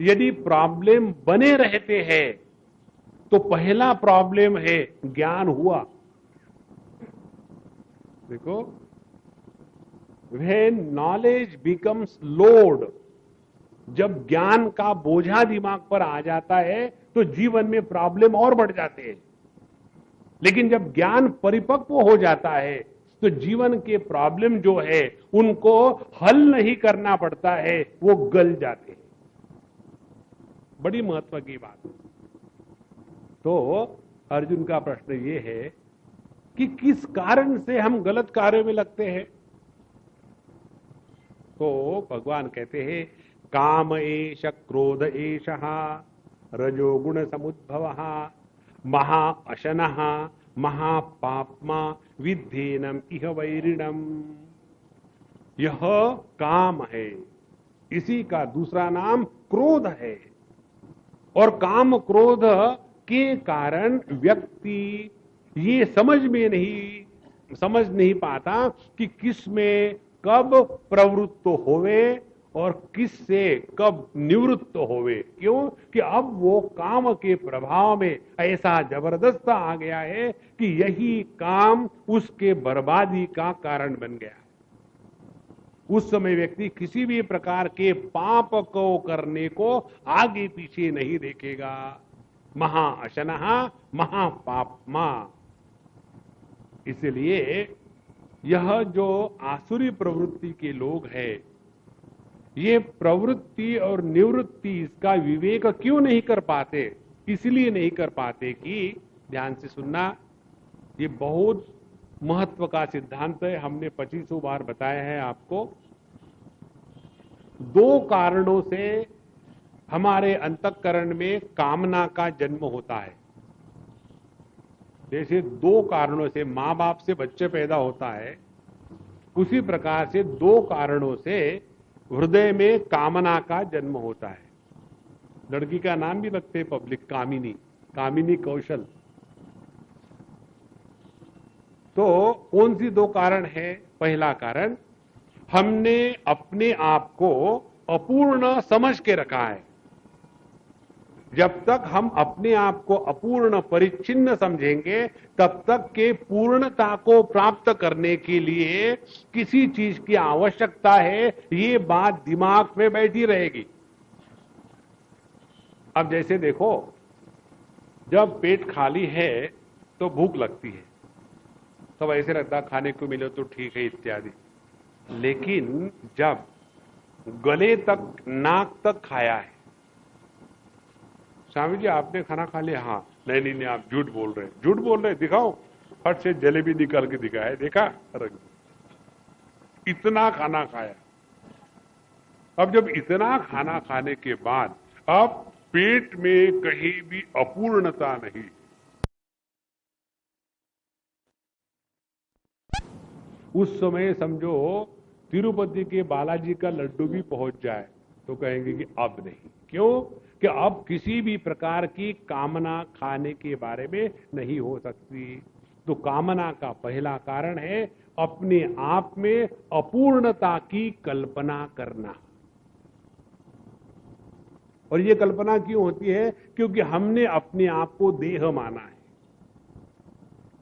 यदि प्रॉब्लम बने रहते हैं तो पहला प्रॉब्लम है ज्ञान हुआ। देखो, when knowledge becomes load, जब ज्ञान का बोझा दिमाग पर आ जाता है तो जीवन में प्रॉब्लम और बढ़ जाते हैं। लेकिन जब ज्ञान परिपक्व हो जाता है तो जीवन के प्रॉब्लम जो है उनको हल नहीं करना पड़ता है, वो गल जाते हैं। बड़ी महत्व की बात। तो अर्जुन का प्रश्न ये है कि किस कारण से हम गलत कार्य में लगते हैं। तो भगवान कहते हैं, काम एष क्रोध एषः रजोगुण समुद्भवः महा अशनः महापाप्मा विद्धेनम इह वैरिणम। यह काम है, इसी का दूसरा नाम क्रोध है। और काम क्रोध के कारण व्यक्ति ये समझ नहीं पाता कि किस में कब प्रवृत्त होवे और किस से कब निवृत्त होवे। क्यों? कि अब वो काम के प्रभाव में ऐसा जबरदस्त आ गया है कि यही काम उसके बर्बादी का कारण बन गया। उस समय व्यक्ति किसी भी प्रकार के पाप को करने को आगे पीछे नहीं देखेगा। महा अशनः महापाप्मा। इसलिए यह जो आसुरी प्रवृत्ति के लोग हैं, ये प्रवृत्ति और निवृत्ति इसका विवेक क्यों नहीं कर पाते? इसलिए नहीं कर पाते कि, ध्यान से सुनना, ये बहुत महत्व का सिद्धांत है, हमने 25 बार बताया है आपको। 2 कारणों से हमारे अंतःकरण में कामना का जन्म होता है। जैसे 2 कारणों से मां बाप से बच्चे पैदा होता है, उसी प्रकार से 2 कारणों से हृदय में कामना का जन्म होता है। लड़की का नाम भी रखते हैं पब्लिक, कामिनी कौशल। तो कौन सी 2 कारण है? पहला कारण, हमने अपने आप को अपूर्ण समझ के रखा है। जब तक हम अपने आप को अपूर्ण परिच्छिन्न समझेंगे, तब तक के पूर्णता को प्राप्त करने के लिए किसी चीज की आवश्यकता है, ये बात दिमाग में बैठी रहेगी। अब जैसे देखो, जब पेट खाली है तो भूख लगती है, तब ऐसे लगता खाने को मिले तो ठीक है इत्यादि। लेकिन जब गले तक, नाक तक खाया है, स्वामी जी आपने खाना खा लिया? हाँ। नहीं, आप झूठ बोल रहे, दिखाओ। फट से जलेबी निकाल के दिखाया, देखा रंग, इतना खाना खाया। अब जब इतना खाना खाने के बाद अब पेट में कहीं भी अपूर्णता नहीं, उस समय समझो तिरुपति के बालाजी का लड्डू भी पहुंच जाए तो कहेंगे कि अब नहीं। क्यों? कि अब किसी भी प्रकार की कामना खाने के बारे में नहीं हो सकती। तो कामना का पहला कारण है अपने आप में अपूर्णता की कल्पना करना। और ये कल्पना क्यों होती है? क्योंकि हमने अपने आप को देह माना है।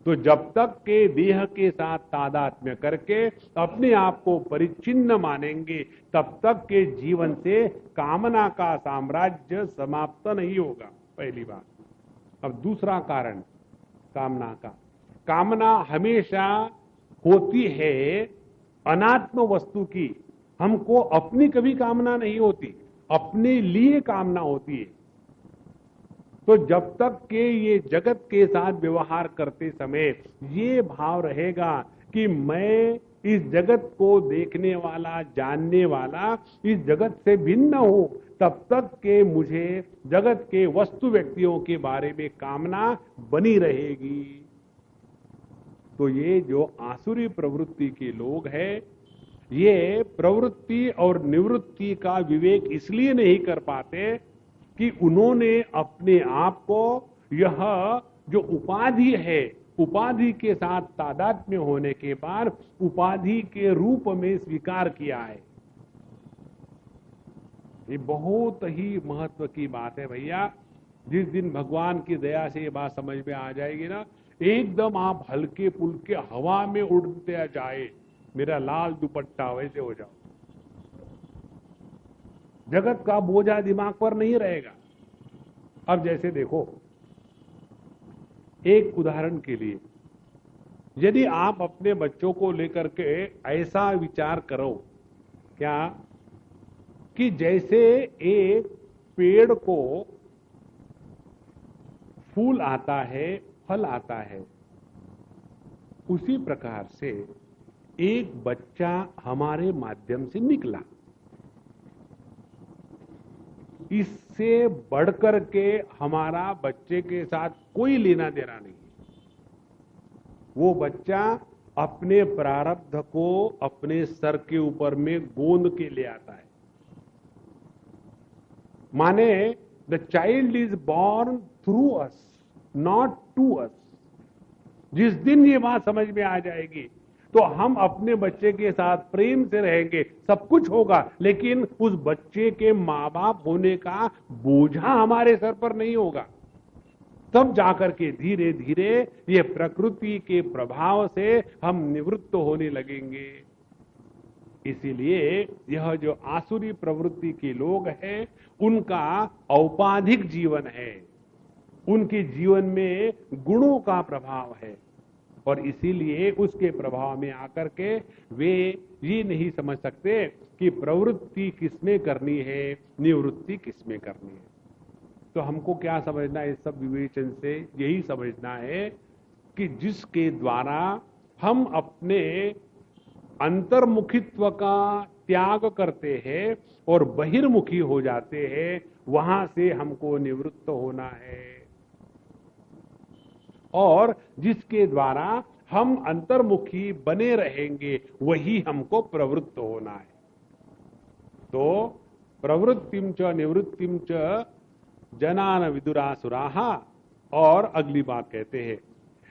तो जब तक के देह के साथ तादात्म्य करके अपने आप को परिच्छिन्न मानेंगे, तब तक के जीवन से कामना का साम्राज्य समाप्त नहीं होगा। पहली बात। अब दूसरा कारण कामना का, कामना हमेशा होती है अनात्म वस्तु की। हमको अपनी कभी कामना नहीं होती, अपने लिए कामना होती है। तो जब तक के ये जगत के साथ व्यवहार करते समय ये भाव रहेगा कि मैं इस जगत को देखने वाला, जानने वाला, इस जगत से भिन्न हूं, तब तक के मुझे जगत के वस्तु व्यक्तियों के बारे में कामना बनी रहेगी। तो ये जो आसुरी प्रवृत्ति के लोग हैं, ये प्रवृत्ति और निवृत्ति का विवेक इसलिए नहीं कर पाते कि उन्होंने अपने आप को यह जो उपाधि है, उपाधि के साथ तादात्म्य होने के बाद उपाधि के रूप में स्वीकार किया है। ये बहुत ही महत्व की बात है भैया। जिस दिन भगवान की दया से ये बात समझ में आ जाएगी ना, एकदम आप हल्के पुल्के हवा में उड़ते जाए, मेरा लाल दुपट्टा वैसे हो जाओ। जगत का बोझा दिमाग पर नहीं रहेगा। अब जैसे देखो, एक उदाहरण के लिए, यदि आप अपने बच्चों को लेकर के ऐसा विचार करो क्या कि जैसे एक पेड़ को फूल आता है, फल आता है, उसी प्रकार से एक बच्चा हमारे माध्यम से निकला। इससे बढ़कर के हमारा बच्चे के साथ कोई लेना देना नहीं। वो बच्चा अपने प्रारब्ध को अपने सर के ऊपर में गोंद के ले आता है। माने the child is born through us, not to us. जिस दिन ये बात समझ में आ जाएगी तो हम अपने बच्चे के साथ प्रेम से रहेंगे, सब कुछ होगा, लेकिन उस बच्चे के माँ बाप होने का बोझा हमारे सर पर नहीं होगा। तब जाकर के धीरे धीरे ये प्रकृति के प्रभाव से हम निवृत्त होने लगेंगे। इसीलिए यह जो आसुरी प्रवृत्ति के लोग हैं, उनका औपाधिक जीवन है, उनके जीवन में गुणों का प्रभाव है, और इसीलिए उसके प्रभाव में आकर के वे ये नहीं समझ सकते कि प्रवृत्ति किसमें करनी है, निवृत्ति किसमें करनी है। तो हमको क्या समझना है इस सब विवेचन से? यही समझना है कि जिसके द्वारा हम अपने अंतर्मुखित्व का त्याग करते हैं और बहिर्मुखी हो जाते हैं, वहां से हमको निवृत्त होना है। और जिसके द्वारा हम अंतर्मुखी बने रहेंगे, वही हमको प्रवृत्त होना है। तो प्रवृत्तिम च निवृत्तिम च जनान विदुरासुराहा। और अगली बात कहते हैं,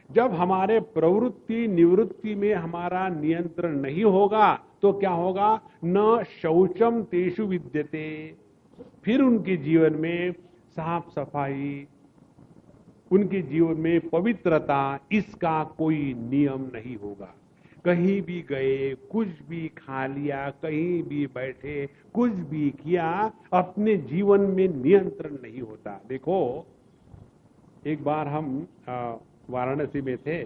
जब हमारे प्रवृत्ति निवृत्ति में हमारा नियंत्रण नहीं होगा तो क्या होगा? न शौचम तेषु विद्यते। फिर उनके जीवन में साफ सफाई, उनके जीवन में पवित्रता, इसका कोई नियम नहीं होगा। कहीं भी गए, कुछ भी खा लिया, कहीं भी बैठे, कुछ भी किया, अपने जीवन में नियंत्रण नहीं होता। देखो, एक बार हम वाराणसी में थे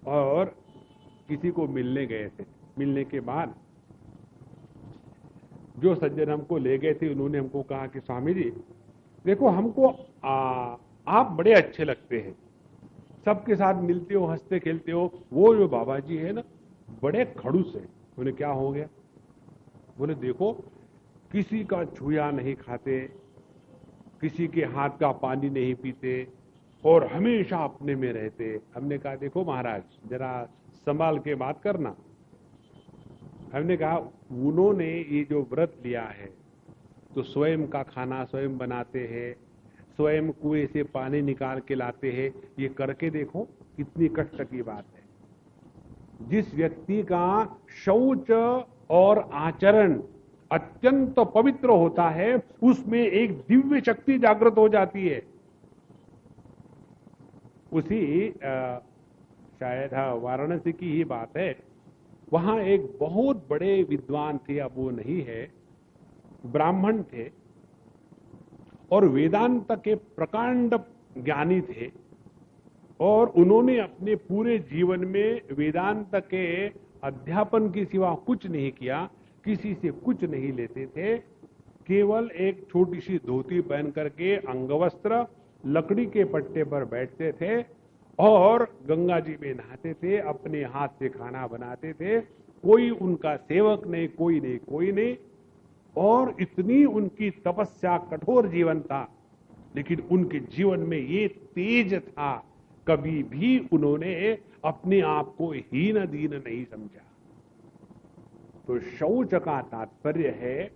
और किसी को मिलने गए थे। मिलने के बाद जो सज्जन हमको ले गए थे, उन्होंने हमको कहा कि स्वामी जी देखो, हमको आप बड़े अच्छे लगते हैं, सबके साथ मिलते हो, हंसते खेलते हो। वो जो बाबा जी है ना, बड़े खड़ूस है। उन्हें क्या हो गया? बोले देखो, किसी का छुआ नहीं खाते, किसी के हाथ का पानी नहीं पीते और हमेशा अपने में रहते। हमने कहा देखो महाराज, जरा संभाल के बात करना। हमने कहा उन्होंने ये जो व्रत लिया है तो स्वयं का खाना स्वयं बनाते हैं, स्वयं कुएं से पानी निकाल के लाते हैं। ये करके देखो, कितनी कष्ट की बात है। जिस व्यक्ति का शौच और आचरण अत्यंत पवित्र होता है, उसमें एक दिव्य शक्ति जागृत हो जाती है। उसी शायद वाराणसी की ही बात है। वहां एक बहुत बड़े विद्वान थे, अब वो नहीं है, ब्राह्मण थे और वेदांत के प्रकांड ज्ञानी थे। और उन्होंने अपने पूरे जीवन में वेदांत के अध्यापन के सिवा कुछ नहीं किया, किसी से कुछ नहीं लेते थे। केवल एक छोटी सी धोती पहन करके, अंगवस्त्र लकड़ी के पट्टे पर बैठते थे और गंगा जी में नहाते थे, अपने हाथ से खाना बनाते थे, कोई उनका सेवक नहीं, कोई नहीं, कोई नहीं। और इतनी उनकी तपस्या, कठोर जीवन था, लेकिन उनके जीवन में ये तेज था, कभी भी उन्होंने अपने आप को हीन दीन नहीं समझा। तो शौच का तात्पर्य है,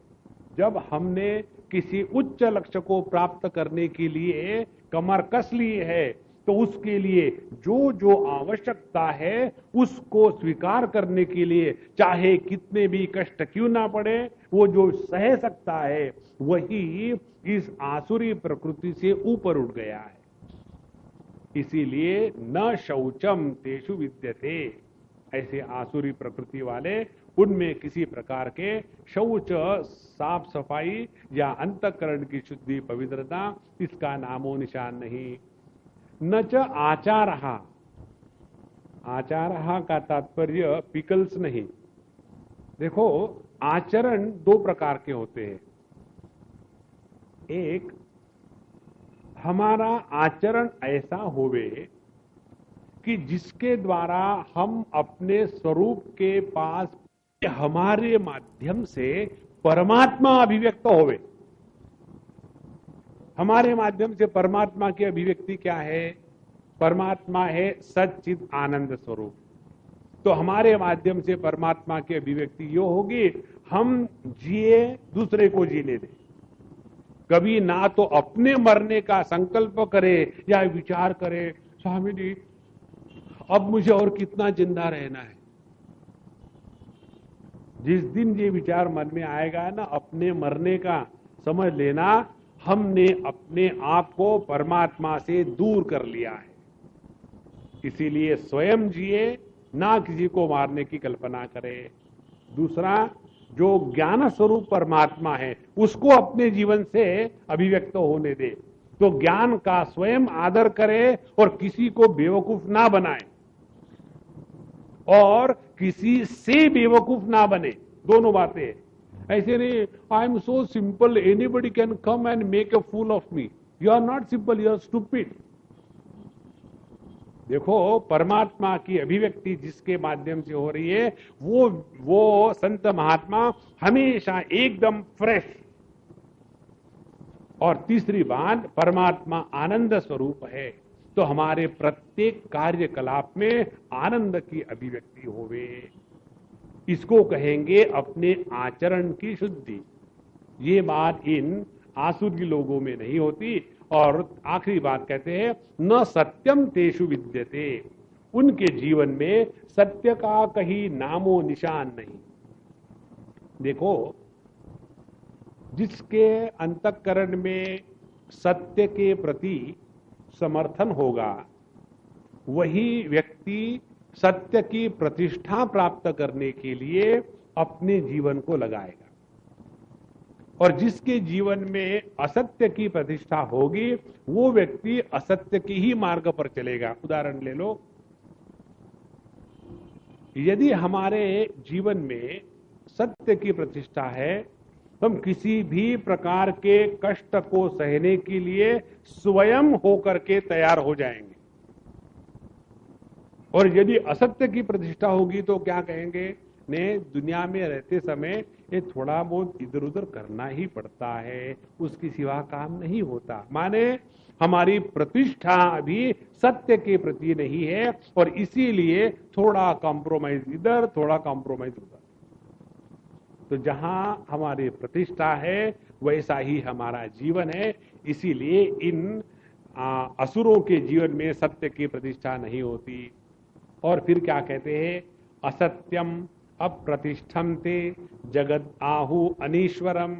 जब हमने किसी उच्च लक्ष्य को प्राप्त करने के लिए कमर कस ली है, तो उसके लिए जो जो आवश्यकता है उसको स्वीकार करने के लिए चाहे कितने भी कष्ट क्यों ना पड़े, वो जो सह सकता है वही इस आसुरी प्रकृति से ऊपर उठ गया है। इसीलिए न शौचम तेषु विद्यते, ऐसे आसुरी प्रकृति वाले उनमें किसी प्रकार के शौच, साफ सफाई या अंतःकरण की शुद्धि, पवित्रता, इसका नामो निशान नहीं। न च आचारः, आचारः का तात्पर्य पिकल्स नहीं। देखो, आचरण दो प्रकार के होते हैं। एक, हमारा आचरण ऐसा होवे कि जिसके द्वारा हम अपने स्वरूप के पास हमारे माध्यम से परमात्मा अभिव्यक्त होवे। हमारे माध्यम से परमात्मा की अभिव्यक्ति क्या है? परमात्मा है सच्चिद आनंद स्वरूप। तो हमारे माध्यम से परमात्मा की अभिव्यक्ति यो होगी, हम जिए, दूसरे को जीने दें। कभी ना तो अपने मरने का संकल्प करे या विचार करे, स्वामी जी अब मुझे और कितना जिंदा रहना है। जिस दिन ये विचार मन में आएगा ना अपने मरने का, समझ लेना हमने अपने आप को परमात्मा से दूर कर लिया है। इसीलिए स्वयं जिए, ना किसी को मारने की कल्पना करे। दूसरा, जो ज्ञान स्वरूप परमात्मा है उसको अपने जीवन से अभिव्यक्त होने दे। तो ज्ञान का स्वयं आदर करे और किसी को बेवकूफ ना बनाए और किसी से बेवकूफ ना बने। दोनों बातें ऐसे नहीं, I am so simple, anybody can come and make a fool of me. You are not simple, you are stupid. देखो, परमात्मा की अभिव्यक्ति जिसके माध्यम से हो रही है वो संत महात्मा हमेशा एकदम फ्रेश। और तीसरी बात, परमात्मा आनंद स्वरूप है, तो हमारे प्रत्येक कार्यकलाप में आनंद की अभिव्यक्ति होवे। इसको कहेंगे अपने आचरण की शुद्धि। ये बात इन आसुरी लोगों में नहीं होती। और आखिरी बात कहते हैं, न सत्यम तेषु विद्यते, उनके जीवन में सत्य का कहीं नामो निशान नहीं। देखो, जिसके अंतःकरण में सत्य के प्रति समर्थन होगा वही व्यक्ति सत्य की प्रतिष्ठा प्राप्त करने के लिए अपने जीवन को लगाएगा। और जिसके जीवन में असत्य की प्रतिष्ठा होगी वो व्यक्ति असत्य की ही मार्ग पर चलेगा। उदाहरण ले लो, यदि हमारे जीवन में सत्य की प्रतिष्ठा है, हम किसी भी प्रकार के कष्ट को सहने के लिए स्वयं होकर के तैयार हो जाएंगे। और यदि असत्य की प्रतिष्ठा होगी तो क्या कहेंगे, ने दुनिया में रहते समय ये थोड़ा बहुत इधर उधर करना ही पड़ता है, उसकी सिवा काम नहीं होता। माने हमारी प्रतिष्ठा अभी सत्य के प्रति नहीं है और इसीलिए थोड़ा कॉम्प्रोमाइज इधर, थोड़ा कॉम्प्रोमाइज उधर। तो जहां हमारी प्रतिष्ठा है वैसा ही हमारा जीवन है। इसीलिए इन असुरों के जीवन में सत्य की प्रतिष्ठा नहीं होती। और फिर क्या कहते हैं, असत्यम अप्रतिष्ठम ते जगत आहु अनीश्वरम।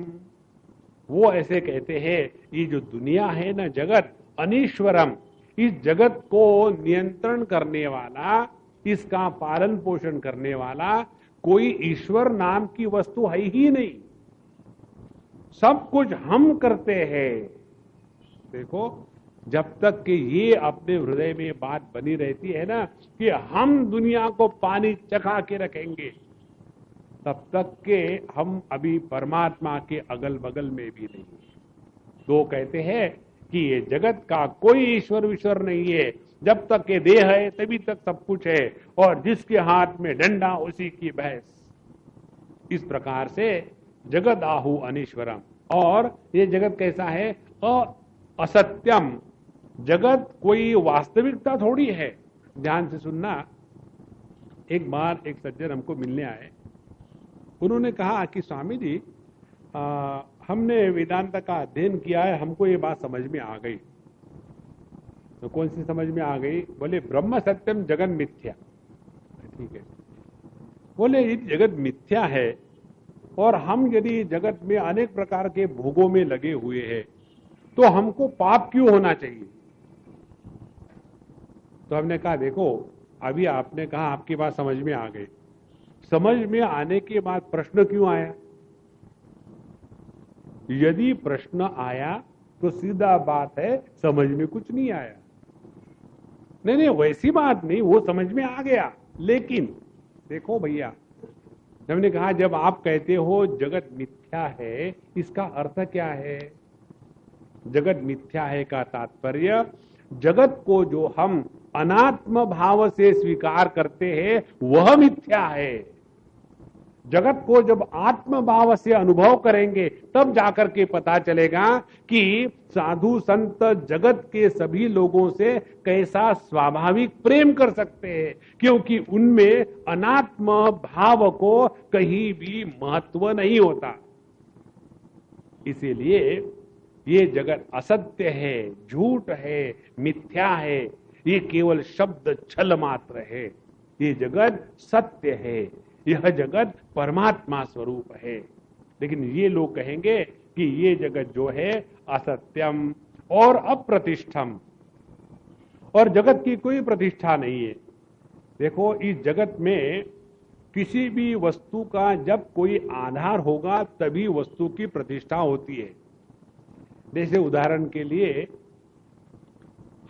वो ऐसे कहते हैं, ये जो दुनिया है ना, जगत अनीश्वरम, इस जगत को नियंत्रण करने वाला, इसका पालन पोषण करने वाला कोई ईश्वर नाम की वस्तु है ही नहीं। सब कुछ हम करते हैं। देखो, जब तक कि ये अपने हृदय में बात बनी रहती है ना कि हम दुनिया को पानी चखा के रखेंगे, तब तक के हम अभी परमात्मा के अगल बगल में भी नहीं। तो कहते हैं कि ये जगत का कोई ईश्वर विश्वर नहीं है, जब तक ये देह है तभी तक सब कुछ है, और जिसके हाथ में डंडा उसी की भैंस। इस प्रकार से जगत आहु अनीश्वरम। और ये जगत कैसा है? असत्यम। जगत कोई वास्तविकता थोड़ी है। ध्यान से सुनना। एक बार एक सज्जन हमको मिलने आए। उन्होंने कहा कि स्वामी जी, हमने वेदांत का अध्ययन किया है, हमको ये बात समझ में आ गई। तो कौन सी समझ में आ गई? बोले ब्रह्म सत्यम जगत मिथ्या। ठीक है। बोले ये जगत मिथ्या है, और हम यदि जगत में अनेक प्रकार के भोगों में लगे हुए हैं तो हमको पाप क्यों होना चाहिए? तो हमने कहा देखो, अभी आपने कहा आपकी बात समझ में आ गई, समझ में आने के बाद प्रश्न क्यों आया? यदि प्रश्न आया तो सीधा बात है समझ में कुछ नहीं आया। नहीं, वैसी बात नहीं, वो समझ में आ गया। लेकिन देखो भैया, हमने कहा जब आप कहते हो जगत मिथ्या है, इसका अर्थ क्या है? जगत मिथ्या है का तात्पर्य, जगत को जो हम अनात्म भाव से स्वीकार करते हैं वह मिथ्या है। जगत को जब आत्म भाव से अनुभव करेंगे तब जाकर के पता चलेगा कि साधु संत जगत के सभी लोगों से कैसा स्वाभाविक प्रेम कर सकते हैं, क्योंकि उनमें अनात्म भाव को कहीं भी महत्व नहीं होता। इसीलिए ये जगत असत्य है, झूठ है, मिथ्या है, ये केवल शब्द छल मात्र है। ये जगत सत्य है, यह जगत परमात्मा स्वरूप है। लेकिन ये लोग कहेंगे कि ये जगत जो है असत्यम और अप्रतिष्ठम, और जगत की कोई प्रतिष्ठा नहीं है। देखो, इस जगत में किसी भी वस्तु का जब कोई आधार होगा तभी वस्तु की प्रतिष्ठा होती है। जैसे उदाहरण के लिए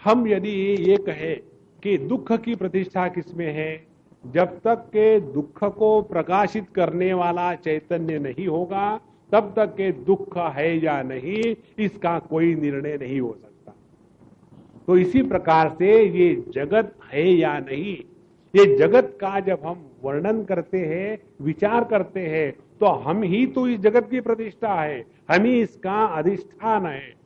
हम यदि ये कहें कि दुख की प्रतिष्ठा किसमें है, जब तक के दुख को प्रकाशित करने वाला चैतन्य नहीं होगा तब तक के दुख है या नहीं इसका कोई निर्णय नहीं हो सकता। तो इसी प्रकार से ये जगत है या नहीं, ये जगत का जब हम वर्णन करते हैं, विचार करते हैं, तो हम ही तो इस जगत की प्रतिष्ठा है, हम ही इसका अधिष्ठान है।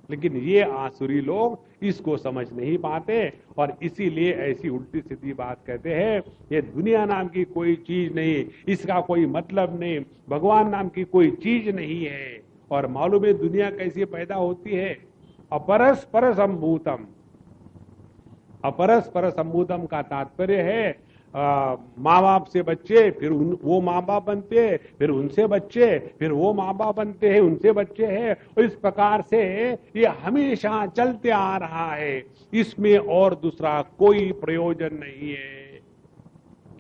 लेकिन ये आसुरी लोग इसको समझ नहीं पाते और इसीलिए ऐसी उल्टी सीधी बात कहते हैं, ये दुनिया नाम की कोई चीज नहीं, इसका कोई मतलब नहीं, भगवान नाम की कोई चीज नहीं है। और मालूम है दुनिया कैसी पैदा होती है? अपरस्पर संभूतम। अपरस्पर संभूतम का तात्पर्य है माँ बाप से बच्चे, फिर वो माँ बाप बनते हैं, फिर उनसे बच्चे, फिर वो माँ बाप बनते हैं, उनसे बच्चे हैं। और इस प्रकार से ये हमेशा चलते आ रहा है, इसमें और दूसरा कोई प्रयोजन नहीं है।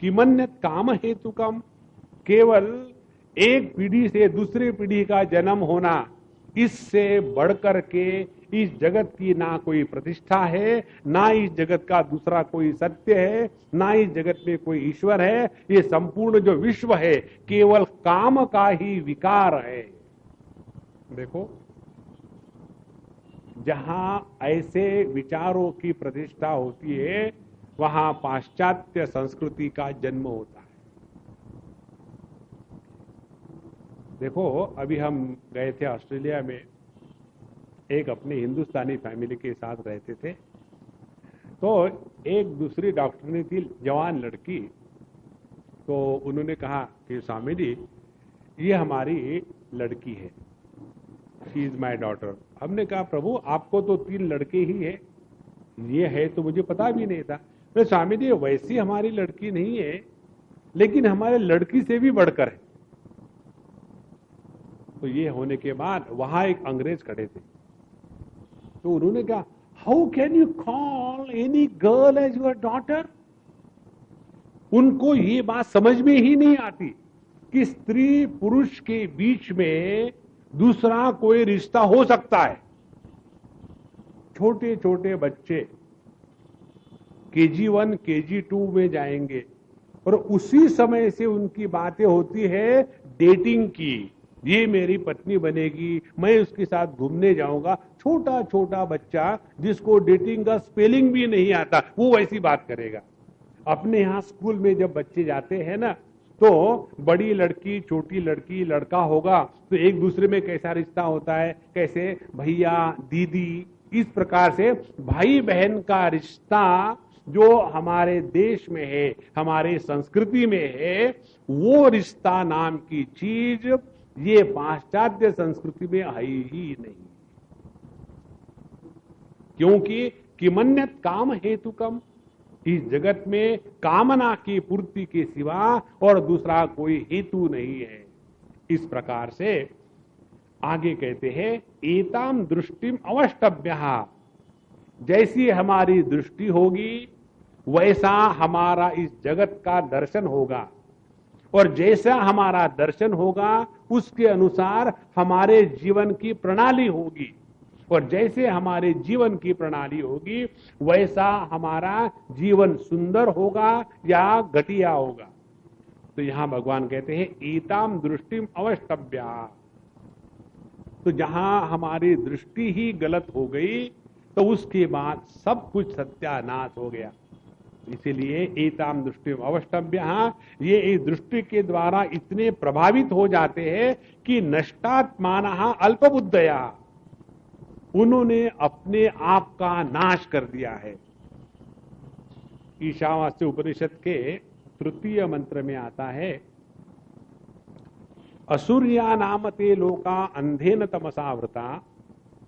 किमन्यत काम हेतुकम, केवल एक पीढ़ी से दूसरी पीढ़ी का जन्म होना, इससे बढ़कर के इस जगत की ना कोई प्रतिष्ठा है, ना इस जगत का दूसरा कोई सत्य है, ना इस जगत में कोई ईश्वर है। ये संपूर्ण जो विश्व है केवल काम का ही विकार है। देखो, जहां ऐसे विचारों की प्रतिष्ठा होती है वहां पाश्चात्य संस्कृति का जन्म होता है। देखो, अभी हम गए थे ऑस्ट्रेलिया में, एक अपनी हिंदुस्तानी फैमिली के साथ रहते थे। तो एक दूसरी डॉक्टरनी थी, जवान लड़की। तो उन्होंने कहा कि स्वामी जी, ये हमारी लड़की है, शी इज माई डॉटर। हमने कहा प्रभु आपको तो 3 लड़के ही है, ये है तो मुझे पता भी नहीं था। तो स्वामी जी वैसी हमारी लड़की नहीं है, लेकिन हमारे लड़की से भी बढ़कर है। तो ये होने के बाद वहां एक अंग्रेज खड़े थे। तो उन्होंने कहा, how can you call any girl as your daughter? उनको ये बात समझ में ही नहीं आती कि स्त्री पुरुष के बीच में दूसरा कोई रिश्ता हो सकता है। छोटे छोटे बच्चे KG1 KG2 में जाएंगे और उसी समय से उनकी बातें होती है डेटिंग की। ये मेरी पत्नी बनेगी, मैं उसके साथ घूमने जाऊंगा। छोटा छोटा बच्चा जिसको डेटिंग का स्पेलिंग भी नहीं आता, वो वैसी बात करेगा। अपने यहाँ स्कूल में जब बच्चे जाते हैं ना, तो बड़ी लड़की छोटी लड़की लड़का होगा तो एक दूसरे में कैसा रिश्ता होता है, कैसे भैया दीदी, इस प्रकार से भाई बहन का रिश्ता जो हमारे देश में है, हमारे संस्कृति में है, वो रिश्ता नाम की चीज ये पाश्चात्य संस्कृति में है ही नहीं। क्योंकि किमन्यत काम हेतु कम, इस जगत में कामना की पूर्ति के सिवा और दूसरा कोई हेतु नहीं है। इस प्रकार से आगे कहते हैं एताम दृष्टिम अवष्टभ्यः, जैसी हमारी दृष्टि होगी वैसा हमारा इस जगत का दर्शन होगा, और जैसा हमारा दर्शन होगा उसके अनुसार हमारे जीवन की प्रणाली होगी, और जैसे हमारे जीवन की प्रणाली होगी वैसा हमारा जीवन सुंदर होगा या घटिया होगा। तो यहां भगवान कहते हैं एताम दृष्टिम अवष्टभ्या। तो जहां हमारी दृष्टि ही गलत हो गई तो उसके बाद सब कुछ सत्यानाश हो गया। इसीलिए एताम दृष्टिम अवष्टभ्या, ये इस दृष्टि के द्वारा इतने प्रभावित हो जाते हैं कि नष्टात्मानः अल्पबुद्धया, उन्होंने अपने आप का नाश कर दिया है। ईशावास्य उपनिषद के तृतीय मंत्र में आता है असुर्या नामते लोका अंधेन तमसावृता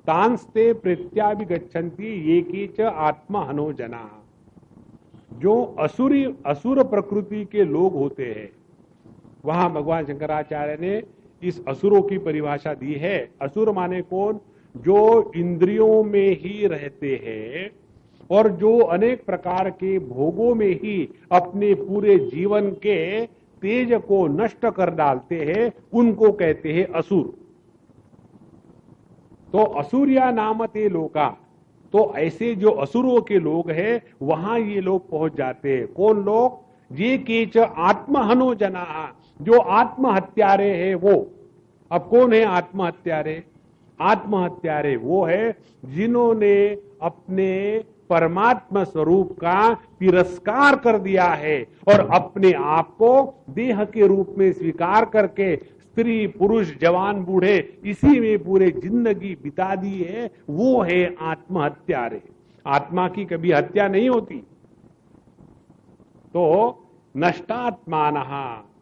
तांस्ते प्रेत्याभिगच्छन्ति ये की च आत्महनो जना। जो असुर प्रकृति के लोग होते हैं, वहां भगवान शंकराचार्य ने इस असुरों की परिभाषा दी है। असुर माने कौन? जो इंद्रियों में ही रहते हैं और जो अनेक प्रकार के भोगों में ही अपने पूरे जीवन के तेज को नष्ट कर डालते हैं, उनको कहते हैं असुर। तो असुरिया नामते लोका, तो ऐसे जो असुरों के लोग हैं वहां ये लोग पहुंच जाते हैं। कौन लोग? ये केच आत्महनो जना, जो आत्महत्यारे हैं वो। अब कौन है आत्महत्यारे? आत्महत्यारे वो है जिन्होंने अपने परमात्मा स्वरूप का तिरस्कार कर दिया है और अपने आप को देह के रूप में स्वीकार करके स्त्री पुरुष जवान बूढ़े इसी में पूरे जिंदगी बिता दी है, वो है आत्महत्यारे। आत्मा की कभी हत्या नहीं होती। तो नष्टात्मानः,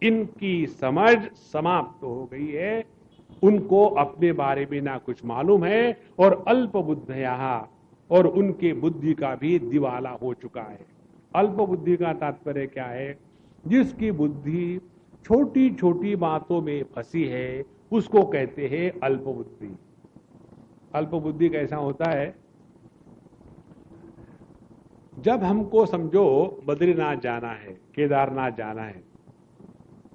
इनकी समझ समाप्त हो गई है, उनको अपने बारे में ना कुछ मालूम है, और अल्प बुद्धया, और उनके बुद्धि का भी दिवाला हो चुका है। अल्प बुद्धि का तात्पर्य क्या है? जिसकी बुद्धि छोटी छोटी बातों में फंसी है उसको कहते हैं अल्प बुद्धि। अल्प बुद्धि कैसा होता है? जब हमको समझो बद्रीनाथ जाना है, केदारनाथ जाना है,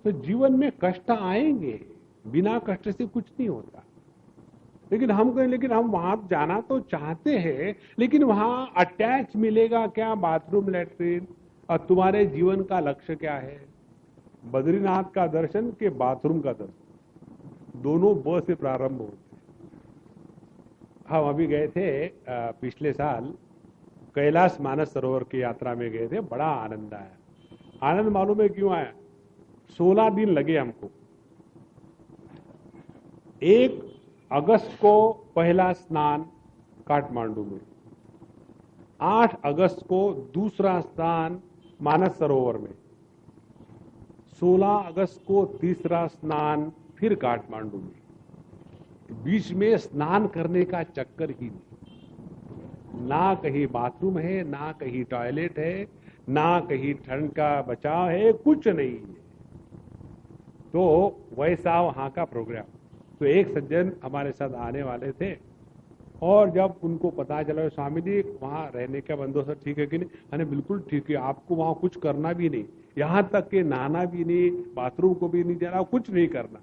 तो जीवन में कष्ट आएंगे, बिना कष्ट से कुछ नहीं होता। लेकिन हम वहां जाना तो चाहते हैं, लेकिन वहां अटैच मिलेगा क्या बाथरूम लैट्रिन? और तुम्हारे जीवन का लक्ष्य क्या है? बद्रीनाथ का दर्शन के बाथरूम का दर्शन, दोनों ब से प्रारंभ होते। हम अभी गए थे पिछले साल कैलाश मानस सरोवर की यात्रा में गए थे, बड़ा आनंद आया। आनंद मालूम है क्यों आया? 16 दिन लगे हमको। 1 अगस्त को पहला स्नान काठमांडू में, 8 अगस्त को दूसरा स्नान मानस सरोवर में, 16 अगस्त को तीसरा स्नान फिर काठमांडू में। बीच में स्नान करने का चक्कर ही नहीं। ना कहीं बाथरूम है, ना कहीं टॉयलेट है, ना कहीं ठंड का बचाव है, कुछ नहीं है। तो वैसा वहां का प्रोग्राम। तो एक सज्जन हमारे साथ आने वाले थे, और जब उनको पता चला स्वामी जी वहां रहने का बंदोबस्त ठीक है कि नहीं, अरे बिल्कुल ठीक है, आपको वहां कुछ करना भी नहीं, यहां तक कि नहाना भी नहीं, बाथरूम को भी नहीं जाना, कुछ नहीं करना।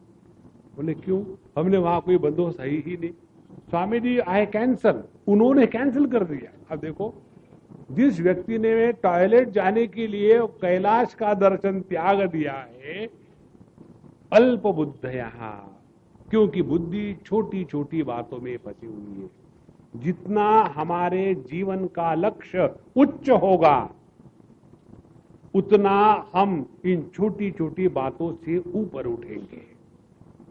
बोले क्यों? हमने वहां कोई बंदोबस्त है ही नहीं। स्वामी जी आई कैंसल, उन्होंने कैंसिल कर दिया। अब देखो, जिस व्यक्ति ने टॉयलेट जाने के लिए कैलाश का दर्शन त्याग दिया है, अल्प बुद्धया, क्योंकि बुद्धि छोटी छोटी बातों में फंसी हुई है। जितना हमारे जीवन का लक्ष्य उच्च होगा, उतना हम इन छोटी छोटी बातों से ऊपर उठेंगे।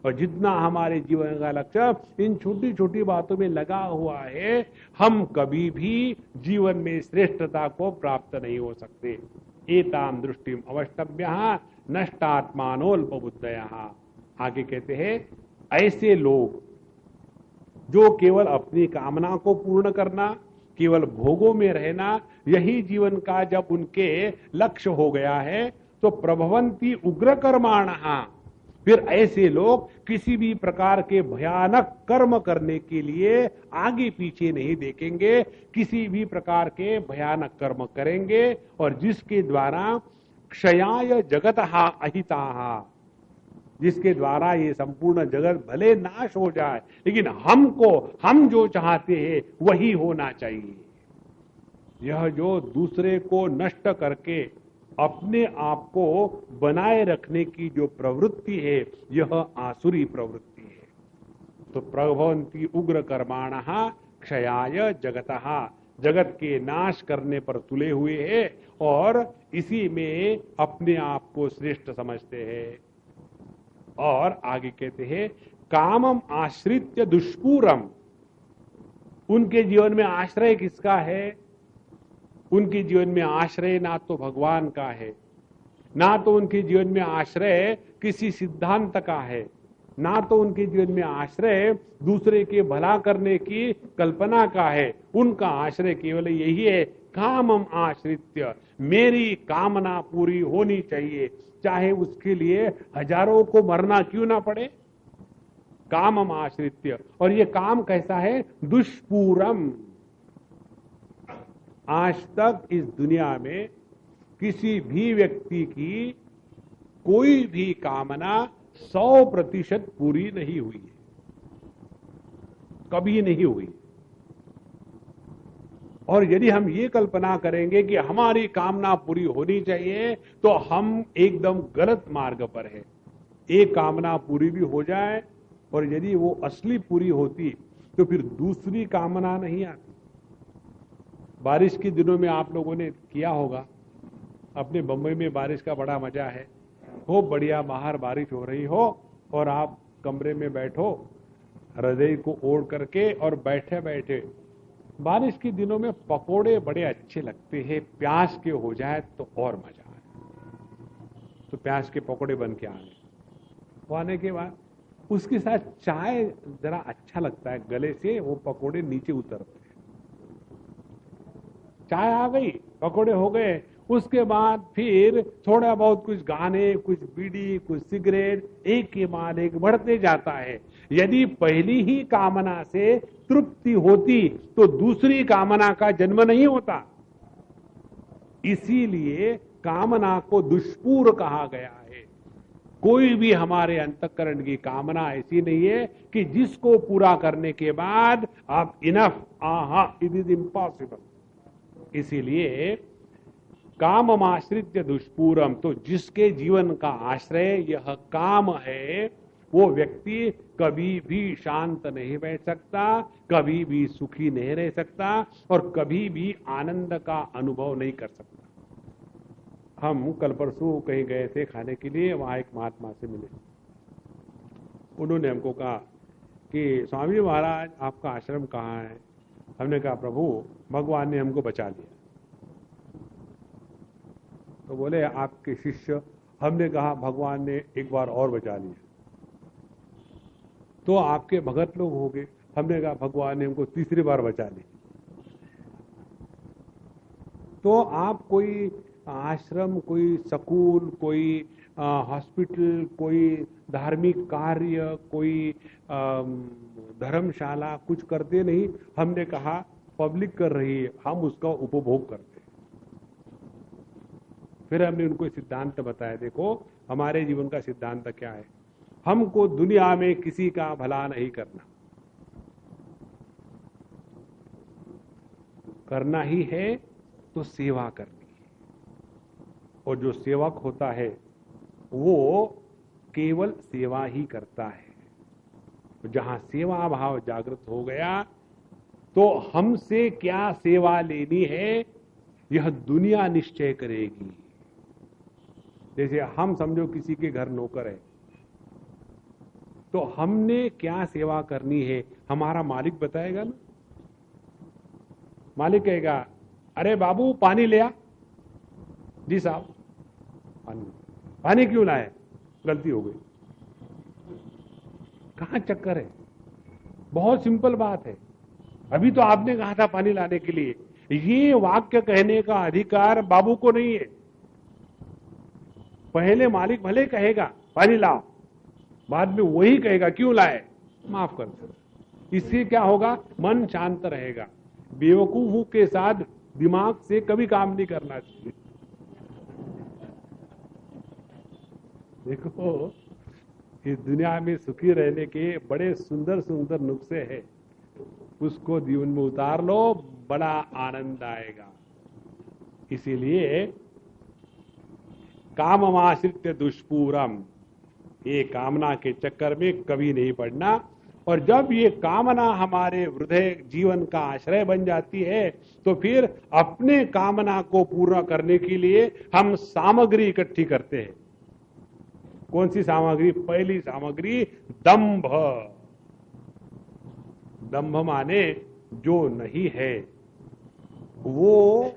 और जितना हमारे जीवन का लक्ष्य इन छोटी छोटी बातों में लगा हुआ है, हम कभी भी जीवन में श्रेष्ठता को प्राप्त नहीं हो सकते। एताम दृष्टिम अवष्टभ्यः नष्टात्मानोल्पबुद्धयः। आगे कहते हैं, ऐसे लोग जो केवल अपनी कामना को पूर्ण करना, केवल भोगों में रहना, यही जीवन का जब उनके लक्ष्य हो गया है, तो प्रभवंती उग्र कर्माणः, फिर ऐसे लोग किसी भी प्रकार के भयानक कर्म करने के लिए आगे पीछे नहीं देखेंगे, किसी भी प्रकार के भयानक कर्म करेंगे, और जिसके द्वारा क्षयाय जगतः अहिताः, जिसके द्वारा ये संपूर्ण जगत भले नाश हो जाए, लेकिन हम जो चाहते हैं वही होना चाहिए। यह जो दूसरे को नष्ट करके अपने आप को बनाए रखने की जो प्रवृत्ति है, यह आसुरी प्रवृत्ति है। तो प्रभवन्ति उग्र कर्माणः क्षयाय जगतः, जगत के नाश करने पर तुले हुए हैं और इसी में अपने आप को श्रेष्ठ समझते हैं। और आगे कहते हैं, कामम आश्रित्य दुष्पूरम, उनके जीवन में आश्रय किसका है? उनके जीवन में आश्रय ना तो भगवान का है, ना तो उनके जीवन में आश्रय किसी सिद्धांत का है, ना तो उनके जीवन में आश्रय दूसरे के भला करने की कल्पना का है। उनका आश्रय केवल यही है, कामम आश्रित्य, मेरी कामना पूरी होनी चाहिए, चाहे उसके लिए हजारों को मरना क्यों ना पड़े। कामम आश्रित्य, और ये काम कैसा है? दुष्पूरम। आज तक इस दुनिया में किसी भी व्यक्ति की कोई भी कामना 100% पूरी नहीं हुई है, कभी नहीं हुई। और यदि हम ये कल्पना करेंगे कि हमारी कामना पूरी होनी चाहिए, तो हम एकदम गलत मार्ग पर है। एक कामना पूरी भी हो जाए और यदि वो असली पूरी होती तो फिर दूसरी कामना नहीं आती। बारिश के दिनों में आप लोगों ने किया होगा, अपने बंबई में बारिश का बड़ा मजा है। खूब बढ़िया बाहर बारिश हो रही हो और आप कमरे में बैठो हृदय को ओढ़ करके, और बैठे बैठे बारिश के दिनों में पकोड़े बड़े अच्छे लगते हैं। प्याज के हो जाए तो और मजा आए। तो प्याज के पकोड़े बन के आए, वो आने के बाद उसके साथ चाय जरा अच्छा लगता है, गले से वो पकोड़े नीचे उतरते हैं। चाय आ गई, पकोड़े हो गए, उसके बाद फिर थोड़ा बहुत कुछ गाने, कुछ बीड़ी, कुछ सिगरेट, एक के बाद एक बढ़ते जाता है। यदि पहली ही कामना से तृप्ति होती तो दूसरी कामना का जन्म नहीं होता। इसीलिए कामना को दुष्पूर कहा गया है। कोई भी हमारे अंतःकरण की कामना ऐसी नहीं है कि जिसको पूरा करने के बाद आप इनफ, इट इज इम्पॉसिबल। इसीलिए काममाश्रित्य दुष्पूरम, तो जिसके जीवन का आश्रय यह काम है, वो व्यक्ति कभी भी शांत नहीं बैठ सकता, कभी भी सुखी नहीं रह सकता और कभी भी आनंद का अनुभव नहीं कर सकता। हम कल परसों कहीं गए थे खाने के लिए, वहां एक महात्मा से मिले। उन्होंने हमको कहा कि स्वामी महाराज आपका आश्रम कहाँ है? हमने कहा प्रभु भगवान ने हमको बचा लिया। तो बोले आपके शिष्य? हमने कहा भगवान ने एक बार और बचा लिया। तो आपके भगत लोग हो गए। हमने कहा भगवान ने हमको तीसरी बार बचा लिया। तो आप कोई आश्रम, कोई स्कूल, कोई हॉस्पिटल, कोई धार्मिक कार्य, कोई धर्मशाला कुछ करते नहीं। हमने कहा पब्लिक कर रही है, हम उसका उपभोग करते हैं। फिर हमने उनको सिद्धांत बताया, देखो हमारे जीवन का सिद्धांत क्या है, हमको दुनिया में किसी का भला नहीं करना, करना ही है तो सेवा करनी है। और जो सेवक होता है वो केवल सेवा ही करता है, जहां सेवा भाव जागृत हो गया तो हमसे क्या सेवा लेनी है यह दुनिया निश्चय करेगी। जैसे हम समझो किसी के घर नौकर है, तो हमने क्या सेवा करनी है हमारा मालिक बताएगा ना। मालिक कहेगा अरे बाबू पानी ले आ। जी साहब पानी। पानी क्यों लाए? गलती हो गई। कहां चक्कर है? बहुत सिंपल बात है। अभी तो आपने कहा था पानी लाने के लिए। ये वाक्य कहने का अधिकार बाबू को नहीं है। पहले मालिक भले कहेगा पानी लाओ, बाद में वही कहेगा क्यों लाए, माफ कर दो। इससे क्या होगा? मन शांत रहेगा। बेवकूफों के साथ दिमाग से कभी काम नहीं करना चाहिए। देखो इस दुनिया में सुखी रहने के बड़े सुंदर सुंदर नुस्खे हैं, उसको जीवन में उतार लो, बड़ा आनंद आएगा। इसीलिए काममाश्रित्य दुष्पूरम, ये कामना के चक्कर में कभी नहीं पड़ना। और जब ये कामना हमारे हृदय जीवन का आश्रय बन जाती है तो फिर अपने कामना को पूरा करने के लिए हम सामग्री इकट्ठी करते हैं। कौन सी सामग्री? पहली सामग्री दंभ। दंभ माने जो नहीं है वो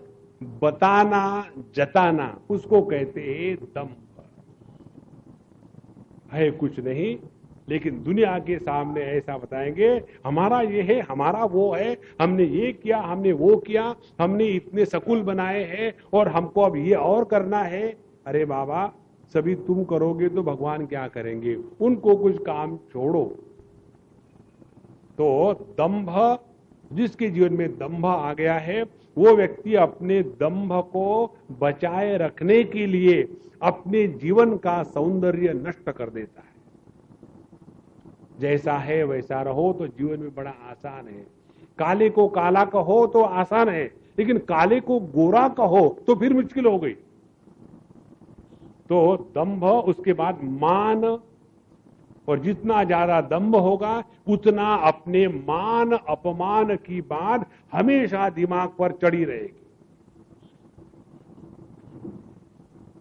बताना, जताना, उसको कहते हैं दंभ। है कुछ नहीं, लेकिन दुनिया के सामने ऐसा बताएंगे हमारा ये है, हमारा वो है, हमने ये किया, हमने वो किया, हमने इतने सकूल बनाए हैं और हमको अब ये और करना है। अरे बाबा, सभी तुम करोगे तो भगवान क्या करेंगे? उनको कुछ काम छोड़ो। तो दंभ, जिसके जीवन में दंभ आ गया है वो व्यक्ति अपने दंभ को बचाए रखने के लिए अपने जीवन का सौंदर्य नष्ट कर देता है। जैसा है वैसा रहो तो जीवन में बड़ा आसान है। काले को काला कहो तो आसान है, लेकिन काले को गोरा कहो तो फिर मुश्किल हो गई। तो दंभ, उसके बाद मान, और जितना ज्यादा दंभ होगा उतना अपने मान अपमान की बात हमेशा दिमाग पर चढ़ी रहेगी।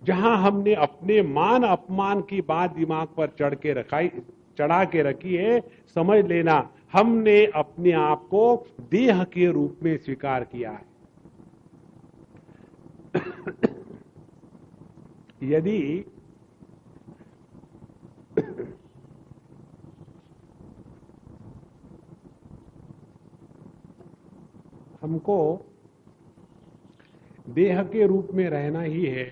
जहां हमने अपने मान अपमान की बात दिमाग पर चढ़ा के रखी है, समझ लेना हमने अपने आप को देह के रूप में स्वीकार किया है। यदि हमको देह के रूप में रहना ही है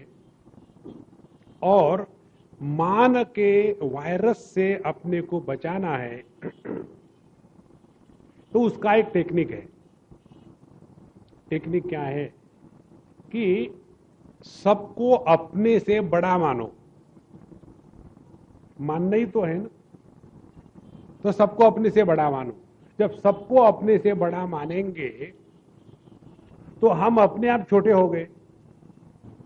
और मान के वायरस से अपने को बचाना है, तो उसका एक टेक्निक है। टेक्निक क्या है कि सबको अपने से बड़ा मानो। मानना ही तो है ना, तो सबको अपने से बड़ा मानो। जब सबको अपने से बड़ा मानेंगे तो हम अपने आप छोटे हो गए।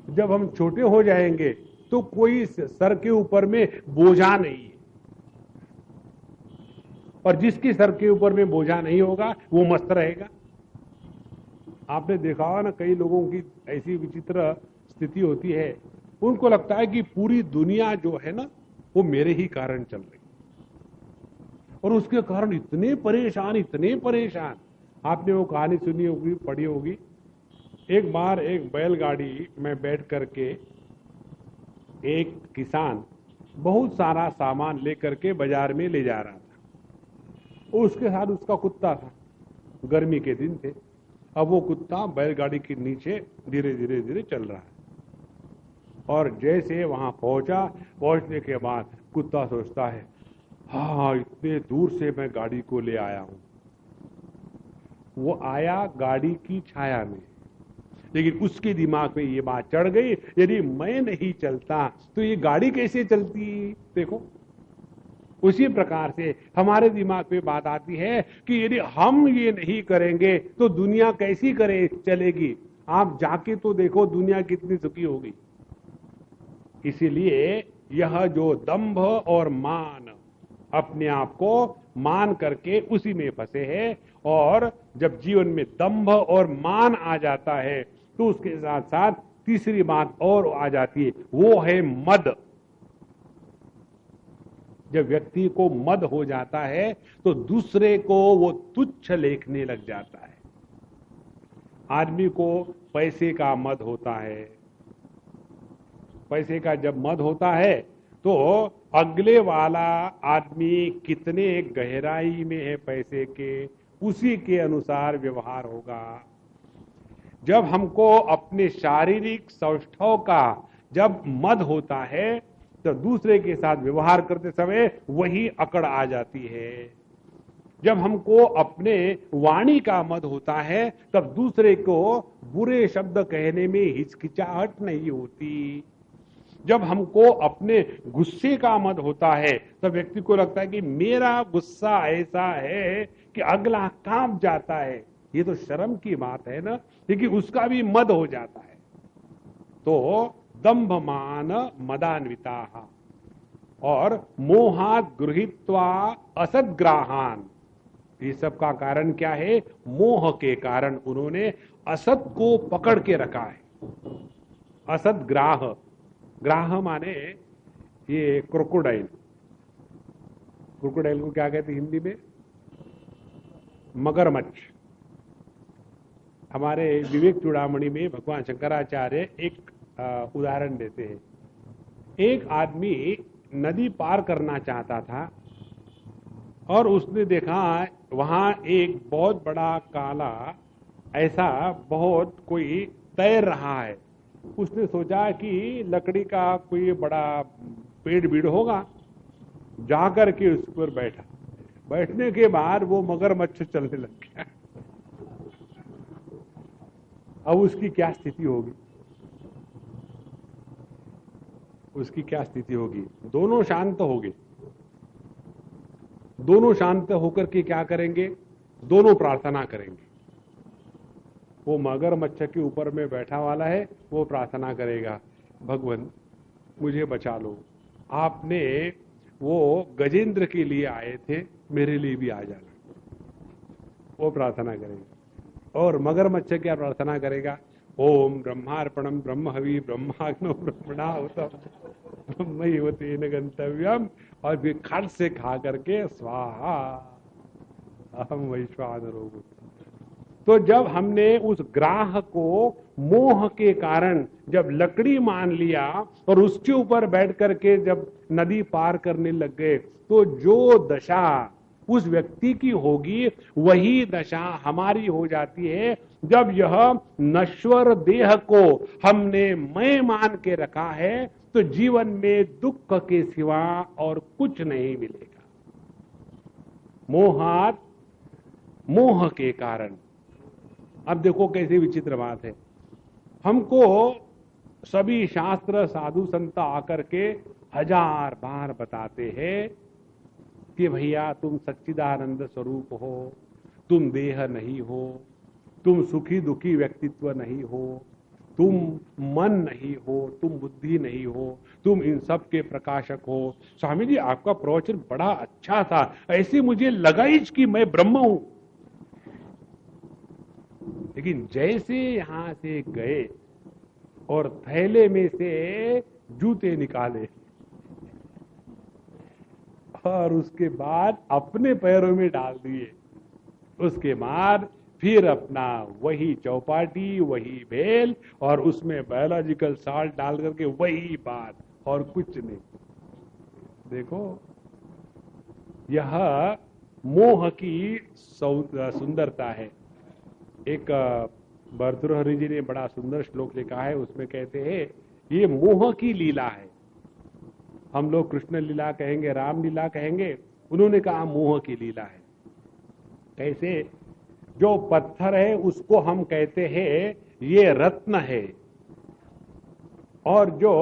जब हम छोटे हो जाएंगे तो कोई सर के ऊपर में बोझा नहीं है, और जिसकी सर के ऊपर में बोझा नहीं होगा वो मस्त रहेगा। आपने देखा होगा ना, कई लोगों की ऐसी विचित्र स्थिति होती है, उनको लगता है कि पूरी दुनिया जो है ना वो मेरे ही कारण चल रही, और उसके कारण इतने परेशान, इतने परेशान। आपने वो कहानी सुनी होगी, पढ़ी होगी। एक बार एक बैलगाड़ी में बैठ करके एक किसान बहुत सारा सामान लेकर के बाजार में ले जा रहा था। उसके साथ उसका कुत्ता था। गर्मी के दिन थे। अब वो कुत्ता बैलगाड़ी के नीचे धीरे धीरे धीरे चल रहा है, और जैसे वहां पहुंचा, पहुंचने के बाद कुत्ता सोचता है, हाँ इतने दूर से मैं गाड़ी को ले आया हूं। वो आया गाड़ी की छाया में, लेकिन उसके दिमाग में ये बात चढ़ गई, यदि मैं नहीं चलता तो ये गाड़ी कैसे चलती। देखो, उसी प्रकार से हमारे दिमाग में बात आती है कि यदि हम ये नहीं करेंगे तो दुनिया कैसी चलेगी। आप जाके तो देखो दुनिया कितनी सुखी होगी। इसीलिए यह जो दंभ और मान अपने आप को मान करके उसी में फंसे हैं। और जब जीवन में दंभ और मान आ जाता है तो उसके साथ साथ तीसरी बात और आ जाती है, वो है मद। जब व्यक्ति को मद हो जाता है तो दूसरे को वो तुच्छ लेखने लग जाता है। आदमी को पैसे का मद होता है। पैसे का जब मद होता है तो अगले वाला आदमी कितने गहराई में है पैसे के, उसी के अनुसार व्यवहार होगा। जब हमको अपने शारीरिक सौष्ठव का जब मद होता है तो दूसरे के साथ व्यवहार करते समय वही अकड़ आ जाती है। जब हमको अपने वाणी का मद होता है तब दूसरे को बुरे शब्द कहने में हिचकिचाहट नहीं होती। जब हमको अपने गुस्से का मद होता है तब व्यक्ति को लगता है कि मेरा गुस्सा ऐसा है कि अगला कांप जाता है। ये तो शर्म की बात है ना, क्योंकि उसका भी मद हो जाता है। तो दंभमान मदान्विता और मोहात गृहीत्वा असद्ग्राहान, ये सब का कारण क्या है? मोह के कारण उन्होंने असत को पकड़ के रखा है। असद्ग्राह, ग्राह माने ये क्रोकोडाइल। क्रोकोडाइल को क्या कहते हैं हिंदी में? मगरमच्छ। हमारे विवेक चूड़ामणि में भगवान शंकराचार्य एक उदाहरण देते हैं। एक आदमी नदी पार करना चाहता था और उसने देखा वहां एक बहुत बड़ा काला ऐसा बहुत कोई तैर रहा है। उसने सोचा कि लकड़ी का कोई बड़ा पेड़ बीड़ होगा, जाकर के उस पर बैठा। बैठने के बाद वो मगरमच्छ चलने लग गया। अब उसकी क्या स्थिति होगी? उसकी क्या स्थिति होगी? दोनों शांत हो गए। दोनों शांत होकर के क्या करेंगे? दोनों प्रार्थना करेंगे। वो मगरमच्छ के ऊपर में बैठा वाला है, वो प्रार्थना करेगा, भगवान मुझे बचा लो, आपने वो गजेंद्र के लिए आए थे, मेरे लिए भी आ जाना। वो प्रार्थना करेगा। और मगरमच्छ क्या प्रार्थना करेगा? ओम ब्रह्मार्पणम ब्रह्म हवि ब्रह्माग्नो ब्रह्मणाहुतम ब्रह्मैव तेन गंतव्यम, और फिर खट से खा करके स्वाहा अहम वैश्वानरो। तो जब हमने उस ग्राह को मोह के कारण जब लकड़ी मान लिया और उसके ऊपर बैठ करके जब नदी पार करने लग गए, तो जो दशा उस व्यक्ति की होगी वही दशा हमारी हो जाती है। जब यह नश्वर देह को हमने मैं मान के रखा है तो जीवन में दुख के सिवा और कुछ नहीं मिलेगा। मोहात, मोह के कारण। अब देखो कैसी विचित्र बात है। हमको सभी शास्त्र साधु संत आकर के 1000 बार बताते हैं कि भैया तुम सच्चिदानंद स्वरूप हो, तुम देह नहीं हो, तुम सुखी दुखी व्यक्तित्व नहीं हो, तुम मन नहीं हो, तुम बुद्धि नहीं हो, तुम इन सब के प्रकाशक हो। स्वामी जी आपका प्रवचन बड़ा अच्छा था, ऐसे मुझे लगा ही कि मैं ब्रह्म हूं। लेकिन जैसे यहां से गए और थैले में से जूते निकाले और उसके बाद अपने पैरों में डाल दिए, उसके बाद फिर अपना वही चौपाटी, वही बेल और उसमें बायोलॉजिकल साल्ट डाल करके वही बात और कुछ नहीं। देखो यह मोह की सुंदरता है। एक भर्तृहरि जी ने बड़ा सुंदर श्लोक लिखा है, उसमें कहते हैं ये मोह की लीला है। हम लोग कृष्ण लीला कहेंगे, राम लीला कहेंगे, उन्होंने कहा मोह की लीला है। कैसे? जो पत्थर है उसको हम कहते हैं ये रत्न है, और जो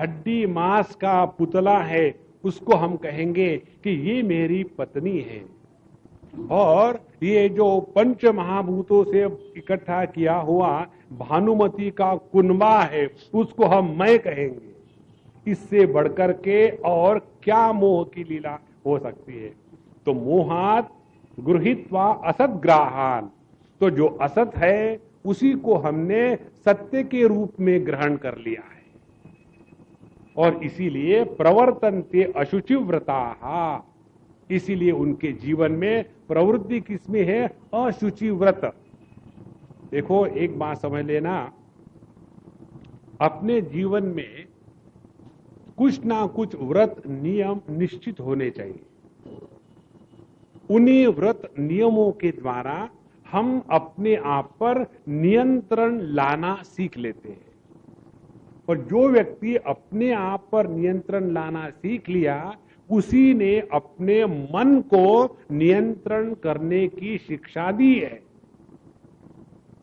हड्डी मांस का पुतला है उसको हम कहेंगे कि ये मेरी पत्नी है, और ये जो पंच महाभूतों से इकट्ठा किया हुआ भानुमति का कुनबा है उसको हम मैं कहेंगे। इससे बढ़कर के और क्या मोह की लीला हो सकती है। तो मोहात गृहीत्वा असत ग्राहान, तो जो असत है उसी को हमने सत्य के रूप में ग्रहण कर लिया है, और इसीलिए प्रवर्तन्ते अशुचि व्रता, इसीलिए उनके जीवन में प्रवृत्ति किसमें है? अशुचि व्रत। देखो एक बात समझ लेना, अपने जीवन में कुछ ना कुछ व्रत नियम निश्चित होने चाहिए। उन्हीं व्रत नियमों के द्वारा हम अपने आप पर नियंत्रण लाना सीख लेते हैं। और जो व्यक्ति अपने आप पर नियंत्रण लाना सीख लिया, उसी ने अपने मन को नियंत्रण करने की शिक्षा दी है।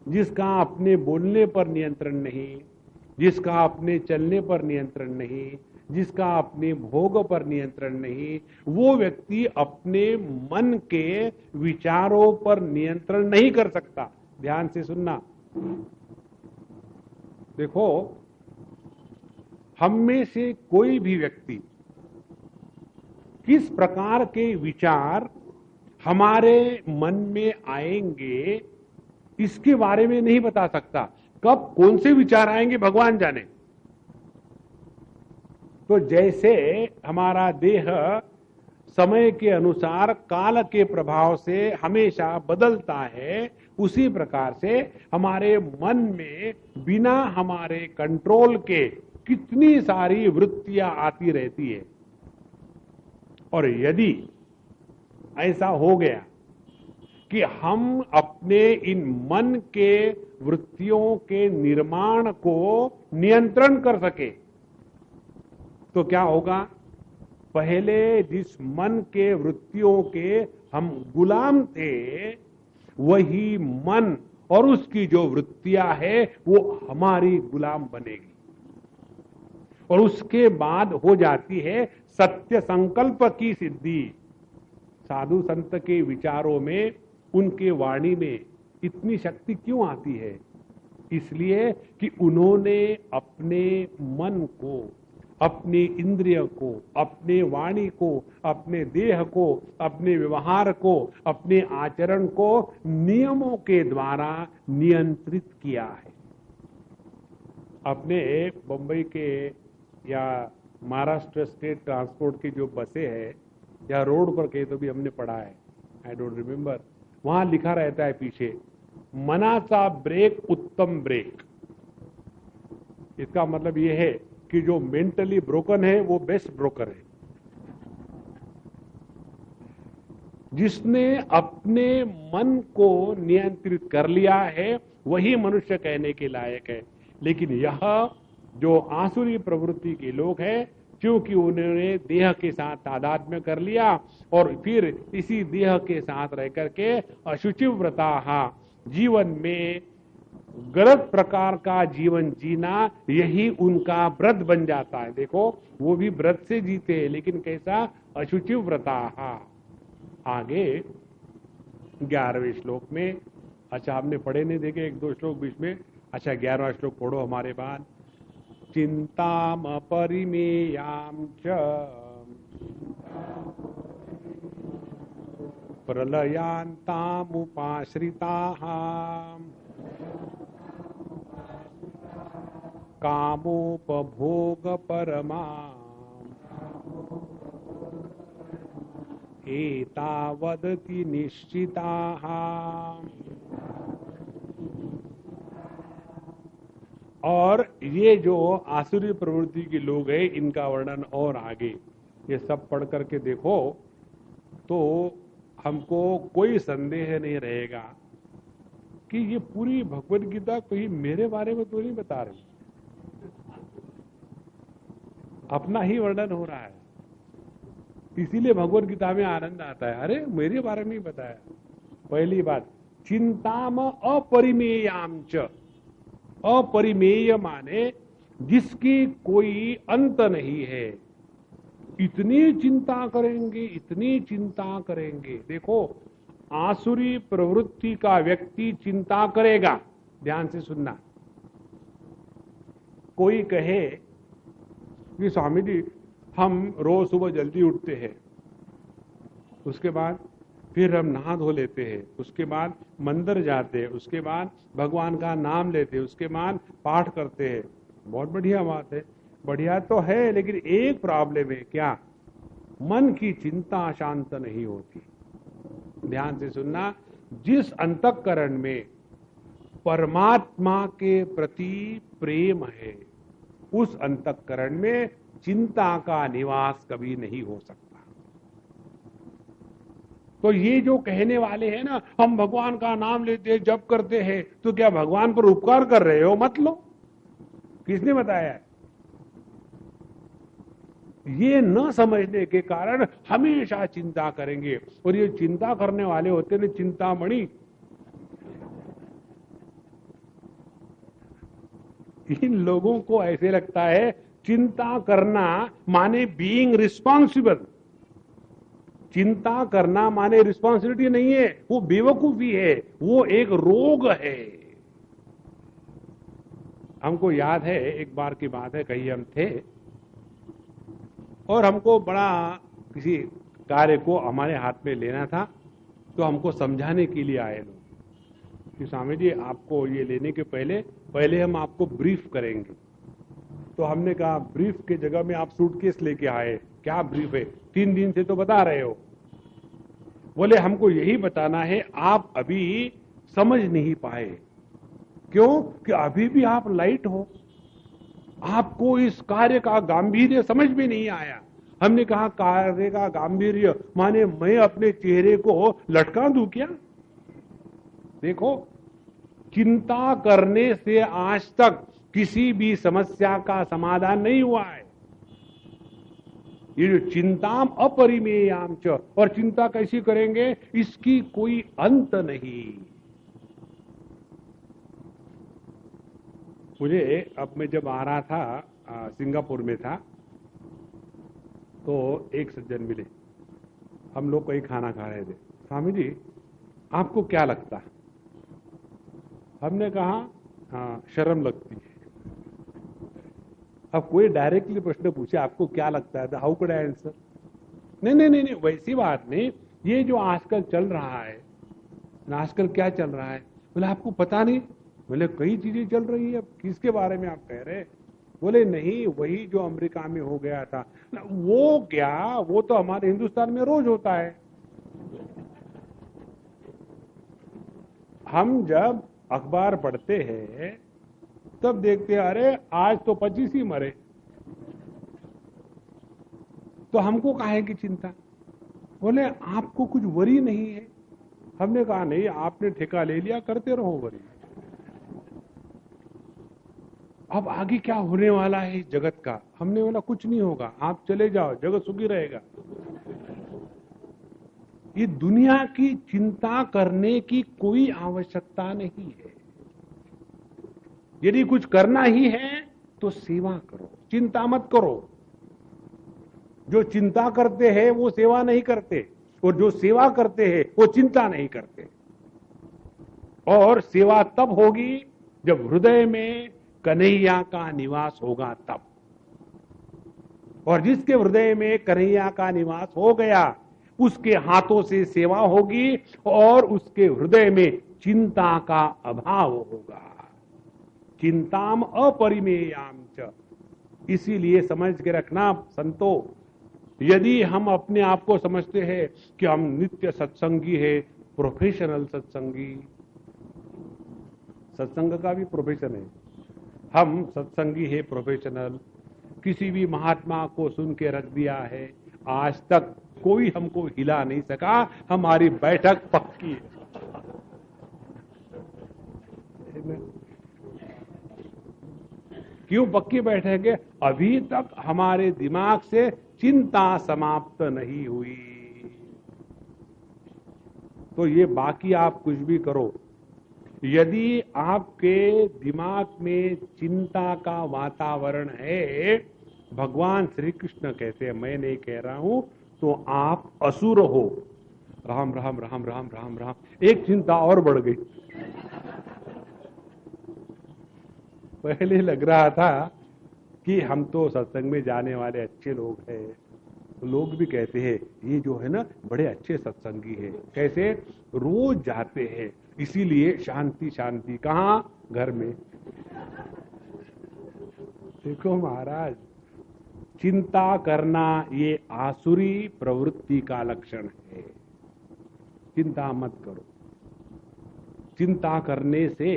जिसका अपने बोलने पर नियंत्रण नहीं, जिसका अपने चलने पर नियंत्रण नहीं, जिसका अपने भोग पर नियंत्रण नहीं, वो व्यक्ति अपने मन के विचारों पर नियंत्रण नहीं कर सकता। ध्यान से सुनना। देखो, हम में से कोई भी व्यक्ति किस प्रकार के विचार हमारे मन में आएंगे, इसके बारे में नहीं बता सकता। कब कौन से विचार आएंगे भगवान जाने। तो जैसे हमारा देह समय के अनुसार काल के प्रभाव से हमेशा बदलता है, उसी प्रकार से हमारे मन में बिना हमारे कंट्रोल के कितनी सारी वृत्तियां आती रहती है। और यदि ऐसा हो गया कि हम अपने इन मन के वृत्तियों के निर्माण को नियंत्रण कर सके, तो क्या होगा? पहले जिस मन के वृत्तियों के हम गुलाम थे, वही मन और उसकी जो वृत्तियां है वो हमारी गुलाम बनेगी। और उसके बाद हो जाती है सत्य संकल्प की सिद्धि। साधु संत के विचारों में, उनके वाणी में इतनी शक्ति क्यों आती है? इसलिए कि उन्होंने अपने मन को, अपने इंद्रिय को, अपने वाणी को, अपने देह को, अपने व्यवहार को, अपने आचरण को नियमों के द्वारा नियंत्रित किया है। अपने बंबई के या महाराष्ट्र स्टेट ट्रांसपोर्ट की जो बसें हैं, या रोड पर कहीं तो भी हमने पढ़ा है, आई डोंट रिमेम्बर, वहां लिखा रहता है पीछे, मनाचा ब्रेक उत्तम ब्रेक। इसका मतलब यह है कि जो मेंटली ब्रोकन है वो बेस्ट ब्रोकर है। जिसने अपने मन को नियंत्रित कर लिया है वही मनुष्य कहने के लायक है। लेकिन यह जो आसुरी प्रवृत्ति के लोग हैं, क्योंकि उन्होंने देह के साथ तादात्म्य कर लिया और फिर इसी देह के साथ रह करके अशुचि व्रता, जीवन में गलत प्रकार का जीवन जीना, यही उनका व्रत बन जाता है। देखो, वो भी व्रत से जीते हैं, लेकिन कैसा? अशुचि व्रता। आगे 11वें श्लोक में, अच्छा हमने पढ़े नहीं, देखे 1-2 श्लोक बीच में। अच्छा 11वां श्लोक पढ़ो हमारे बाद। चिंताम परिमेयाम च प्रलयांतामुपाश्रिताः कामोपभोग परमा एतावदति निश्चिताः। और ये जो आसुरी प्रवृत्ति के लोग हैं, इनका वर्णन और आगे ये सब पढ़ करके देखो तो हमको कोई संदेह नहीं रहेगा कि ये पूरी भगवद गीता कोई मेरे बारे में तो नहीं बता रही, अपना ही वर्णन हो रहा है। इसीलिए भगवद गीता में आनंद आता है, अरे मेरे बारे में ही बताया। पहली बात, चिंताम अपरिमेयाम च। अपरिमेय माने जिसकी कोई अंत नहीं है। इतनी चिंता करेंगे, इतनी चिंता करेंगे। देखो, आसुरी प्रवृत्ति का व्यक्ति चिंता करेगा। ध्यान से सुनना। कोई कहे कि स्वामी जी हम रोज सुबह जल्दी उठते हैं उसके बाद फिर हम नहा धो लेते हैं, उसके बाद मंदिर जाते हैं, उसके बाद भगवान का नाम लेते हैं, उसके बाद पाठ करते हैं। बहुत बढ़िया बात है, बढ़िया तो है, लेकिन एक प्रॉब्लम है। क्या? मन की चिंता शांत नहीं होती। ध्यान से सुनना, जिस अंतःकरण में परमात्मा के प्रति प्रेम है, उस अंतःकरण में चिंता का निवास कभी नहीं हो सकता। तो ये जो कहने वाले हैं ना, हम भगवान का नाम लेते हैं, जप करते हैं, तो क्या भगवान पर उपकार कर रहे हो? मत लो। किसने बताया है? ये न समझने के कारण हमेशा चिंता करेंगे, और ये चिंता करने वाले होते हैं चिंतामणि। इन लोगों को ऐसे लगता है चिंता करना माने बीइंग रिस्पॉन्सिबल। चिंता करना माने रिस्पॉन्सिबिलिटी नहीं है, वो बेवकूफी है, वो एक रोग है। हमको याद है, एक बार की बात है, कहीं हम थे और हमको बड़ा किसी कार्य को हमारे हाथ में लेना था, तो हमको समझाने के लिए आए लोग कि स्वामी जी, आपको ये लेने के पहले हम आपको ब्रीफ करेंगे। तो हमने कहा, ब्रीफ के जगह में आप सूटकेस लेके आए, क्या ब्रीफ है? 3 दिन से तो बता रहे हो। बोले, हमको यही बताना है, आप अभी समझ नहीं पाए। क्यों? कि अभी भी आप लाइट हो, आपको इस कार्य का गांभीर्य समझ में नहीं आया। हमने कहा, कार्य का गांभीर्य माने मैं अपने चेहरे को लटका दूं क्या? देखो, चिंता करने से आज तक किसी भी समस्या का समाधान नहीं हुआ है। ये जो चिंताम अपरिमेयाम च, और चिंता कैसी करेंगे, इसकी कोई अंत नहीं। मुझे अब मैं जब आ रहा था, सिंगापुर में था, तो एक सज्जन मिले, हम लोग कहीं खाना खा रहे थे। स्वामी जी, आपको क्या लगता है? हमने कहा, हाँ, शर्म लगती है। अब कोई डायरेक्टली प्रश्न पूछे, आपको क्या लगता है, हाउ कुड आई आंसर? नहीं नहीं नहीं नहीं, वैसी बात नहीं। ये जो आजकल चल रहा है, आजकल क्या चल रहा है? बोले, आपको पता नहीं? बोले, कई चीजें चल रही है, अब किसके बारे में आप कह रहे? बोले, नहीं, वही जो अमेरिका में हो गया था। वो क्या, वो तो हमारे हिंदुस्तान में रोज होता है। हम जब अखबार पढ़ते हैं तब देखते हैं, अरे आज तो 25 ही मरे, तो हमको काहे की चिंता? बोले, आपको कुछ वरी नहीं है? हमने कहा, नहीं, आपने ठेका ले लिया, करते रहो वरी। अब आगे क्या होने वाला है इस जगत का? हमने बोला, कुछ नहीं होगा, आप चले जाओ, जगत सुखी रहेगा। ये दुनिया की चिंता करने की कोई आवश्यकता नहीं है। यदि कुछ करना ही है तो सेवा करो, चिंता मत करो। जो चिंता करते हैं वो सेवा नहीं करते, और जो सेवा करते हैं वो चिंता नहीं करते। और सेवा तब होगी जब हृदय में कन्हैया का निवास होगा, तब। और जिसके हृदय में कन्हैया का निवास हो गया, उसके हाथों से सेवा होगी और उसके हृदय में चिंता का अभाव होगा। चिंताम अपरिमेयाम च। इसीलिए समझ के रखना संतो, यदि हम अपने आप को समझते हैं कि हम नित्य सत्संगी है, प्रोफेशनल सत्संगी, सत्संग का भी प्रोफेशन है, हम सत्संगी है प्रोफेशनल, किसी भी महात्मा को सुन के रख दिया है, आज तक कोई हमको हिला नहीं सका, हमारी बैठक पक्की है। क्यों पक्की बैठक है? अभी तक हमारे दिमाग से चिंता समाप्त नहीं हुई। तो ये बाकी आप कुछ भी करो, यदि आपके दिमाग में चिंता का वातावरण है, भगवान श्री कृष्ण कहते हैं, मैं नहीं कह रहा हूं, तो आप असुर हो। राम राम राम राम राम राम, एक चिंता और बढ़ गई। पहले लग रहा था कि हम तो सत्संग में जाने वाले अच्छे लोग हैं, लोग भी कहते हैं ये जो है ना बड़े अच्छे सत्संगी है, कैसे रोज जाते हैं, इसीलिए शांति शांति। कहाँ? घर में। देखो महाराज, चिंता करना ये आसुरी प्रवृत्ति का लक्षण है। चिंता मत करो। चिंता करने से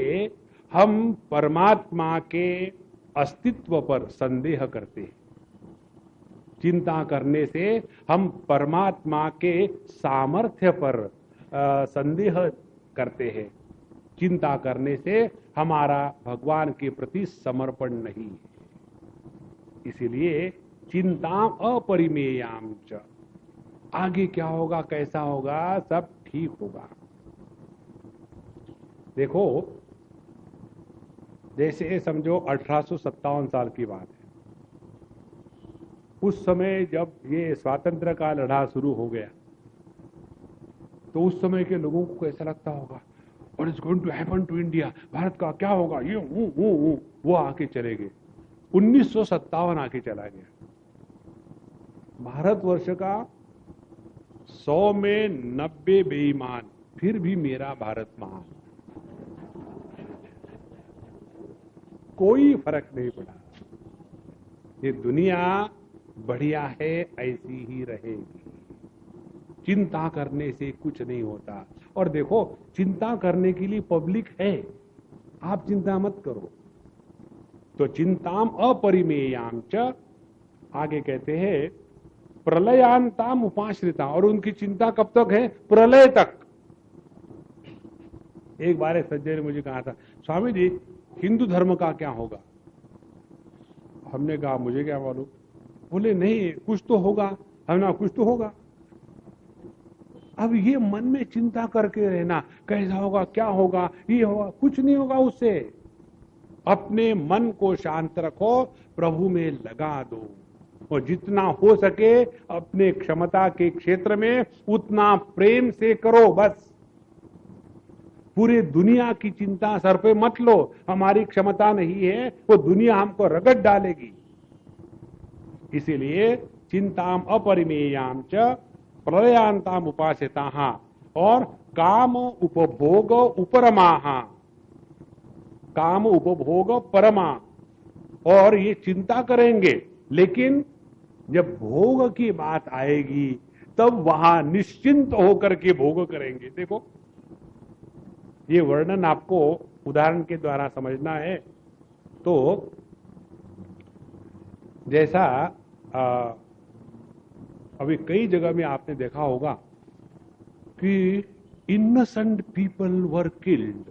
हम परमात्मा के अस्तित्व पर संदेह करते हैं। चिंता करने से हम परमात्मा के सामर्थ्य पर संदेह करते हैं। चिंता करने से हमारा भगवान के प्रति समर्पण नहीं है। इसीलिए चिंता अपरिमेयाम च, आगे क्या होगा, कैसा होगा, सब ठीक होगा। देखो, जैसे समझो 1857 साल की बात है। उस समय जब ये स्वातंत्र का लड़ा शुरू हो गया तो उस समय के लोगों को कैसा लगता होगा, what is going to happen to India, Bharat का क्या होगा, ये वो आके चले गए। 1957 आके चला गया। भारतवर्ष का 100 में 90 बेईमान, फिर भी मेरा भारत महान। कोई फर्क नहीं पड़ा। ये दुनिया बढ़िया है, ऐसी ही रहेगी। चिंता करने से कुछ नहीं होता। और देखो, चिंता करने के लिए पब्लिक है, आप चिंता मत करो। तो चिंताम अपरिमेयाम च, आगे कहते हैं प्रलयांताम उपाश्रिता, और उनकी चिंता कब तक है? प्रलय तक। एक बार एक सज्जन ने मुझे कहा था, स्वामी जी हिंदू धर्म का क्या होगा? हमने कहा मुझे क्या मालूम। बोले नहीं, कुछ तो होगा। हमने कहा कुछ तो होगा। अब ये मन में चिंता करके रहना, कैसा होगा, क्या होगा, ये होगा, कुछ नहीं होगा उससे। अपने मन को शांत रखो, प्रभु में लगा दो, और जितना हो सके अपने क्षमता के क्षेत्र में उतना प्रेम से करो। बस पूरे दुनिया की चिंता सर पे मत लो, हमारी क्षमता नहीं है, वो दुनिया हमको रगड़ डालेगी। इसीलिए चिंताम अपरिमेयाम च प्रलयांताम उपासिताः, और काम उपभोग उपरमाः, काम उपभोग परमा। और ये चिंता करेंगे, लेकिन जब भोग की बात आएगी तब वहां निश्चिंत होकर के भोग करेंगे। देखो, ये वर्णन आपको उदाहरण के द्वारा समझना है। तो जैसा अभी कई जगह में आपने देखा होगा कि इनोसेंट पीपल वर किल्ड।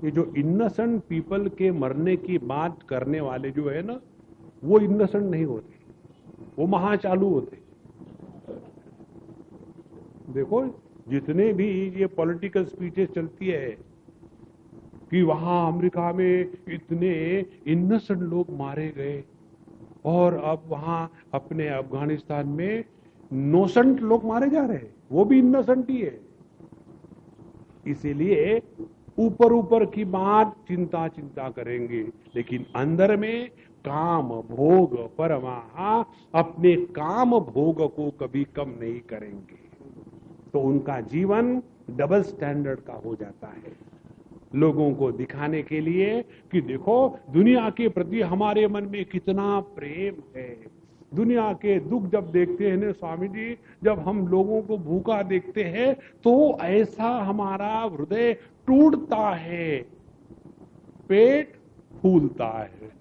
ये जो इनोसेंट पीपल के मरने की बात करने वाले जो है ना, वो इनोसेंट नहीं होते, वो महाचालू होते। देखो, जितने भी ये पॉलिटिकल स्पीचेस चलती है कि वहां अमेरिका में इतने इनोसेंट लोग मारे गए, और अब वहां अपने अफगानिस्तान में नोसेंट लोग मारे जा रहे हैं, वो भी इनोसेंट ही है। इसीलिए ऊपर ऊपर की बात चिंता चिंता करेंगे, लेकिन अंदर में काम भोग परमा, अपने काम भोग को कभी कम नहीं करेंगे, तो उनका जीवन डबल स्टैंडर्ड का हो जाता है। लोगों को दिखाने के लिए कि देखो दुनिया के प्रति हमारे मन में कितना प्रेम है। दुनिया के दुख जब देखते हैं ना स्वामी जी, जब हम लोगों को भूखा देखते हैं तो ऐसा हमारा हृदय टूटता है, पेट फूलता है।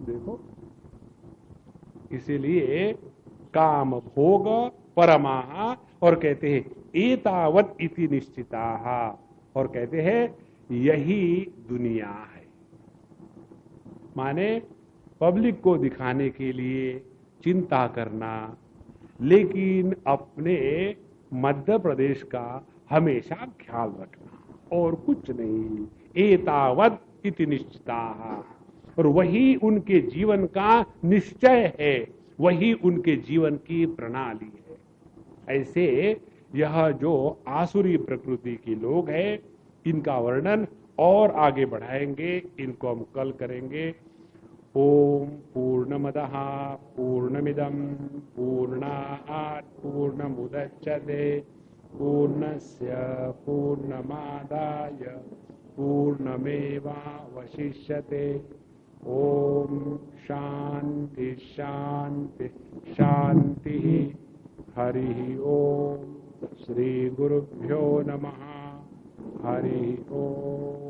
देखो, इसीलिए काम भोग परमा, और कहते हैं एतावत इति निश्चिताः, और कहते हैं यही दुनिया है। माने पब्लिक को दिखाने के लिए चिंता करना, लेकिन अपने मध्य प्रदेश का हमेशा ख्याल रखना, और कुछ नहीं। एतावत इति निश्चिताः, और वही उनके जीवन का निश्चय है, वही उनके जीवन की प्रणाली है। ऐसे यह जो आसुरी प्रकृति के लोग हैं, इनका वर्णन और आगे बढ़ाएंगे, इनको हम कल करेंगे। ओम पूर्णमदः पूर्णमिदं पूर्णात् पूर्णमुदच्यते पूर्णस्य पूर्णमादाय पूर्णमेवावशिष्यते। ओम शांति शांति शांति। हरि ओम। श्री गुरुभ्यो नमः। हरि ओम।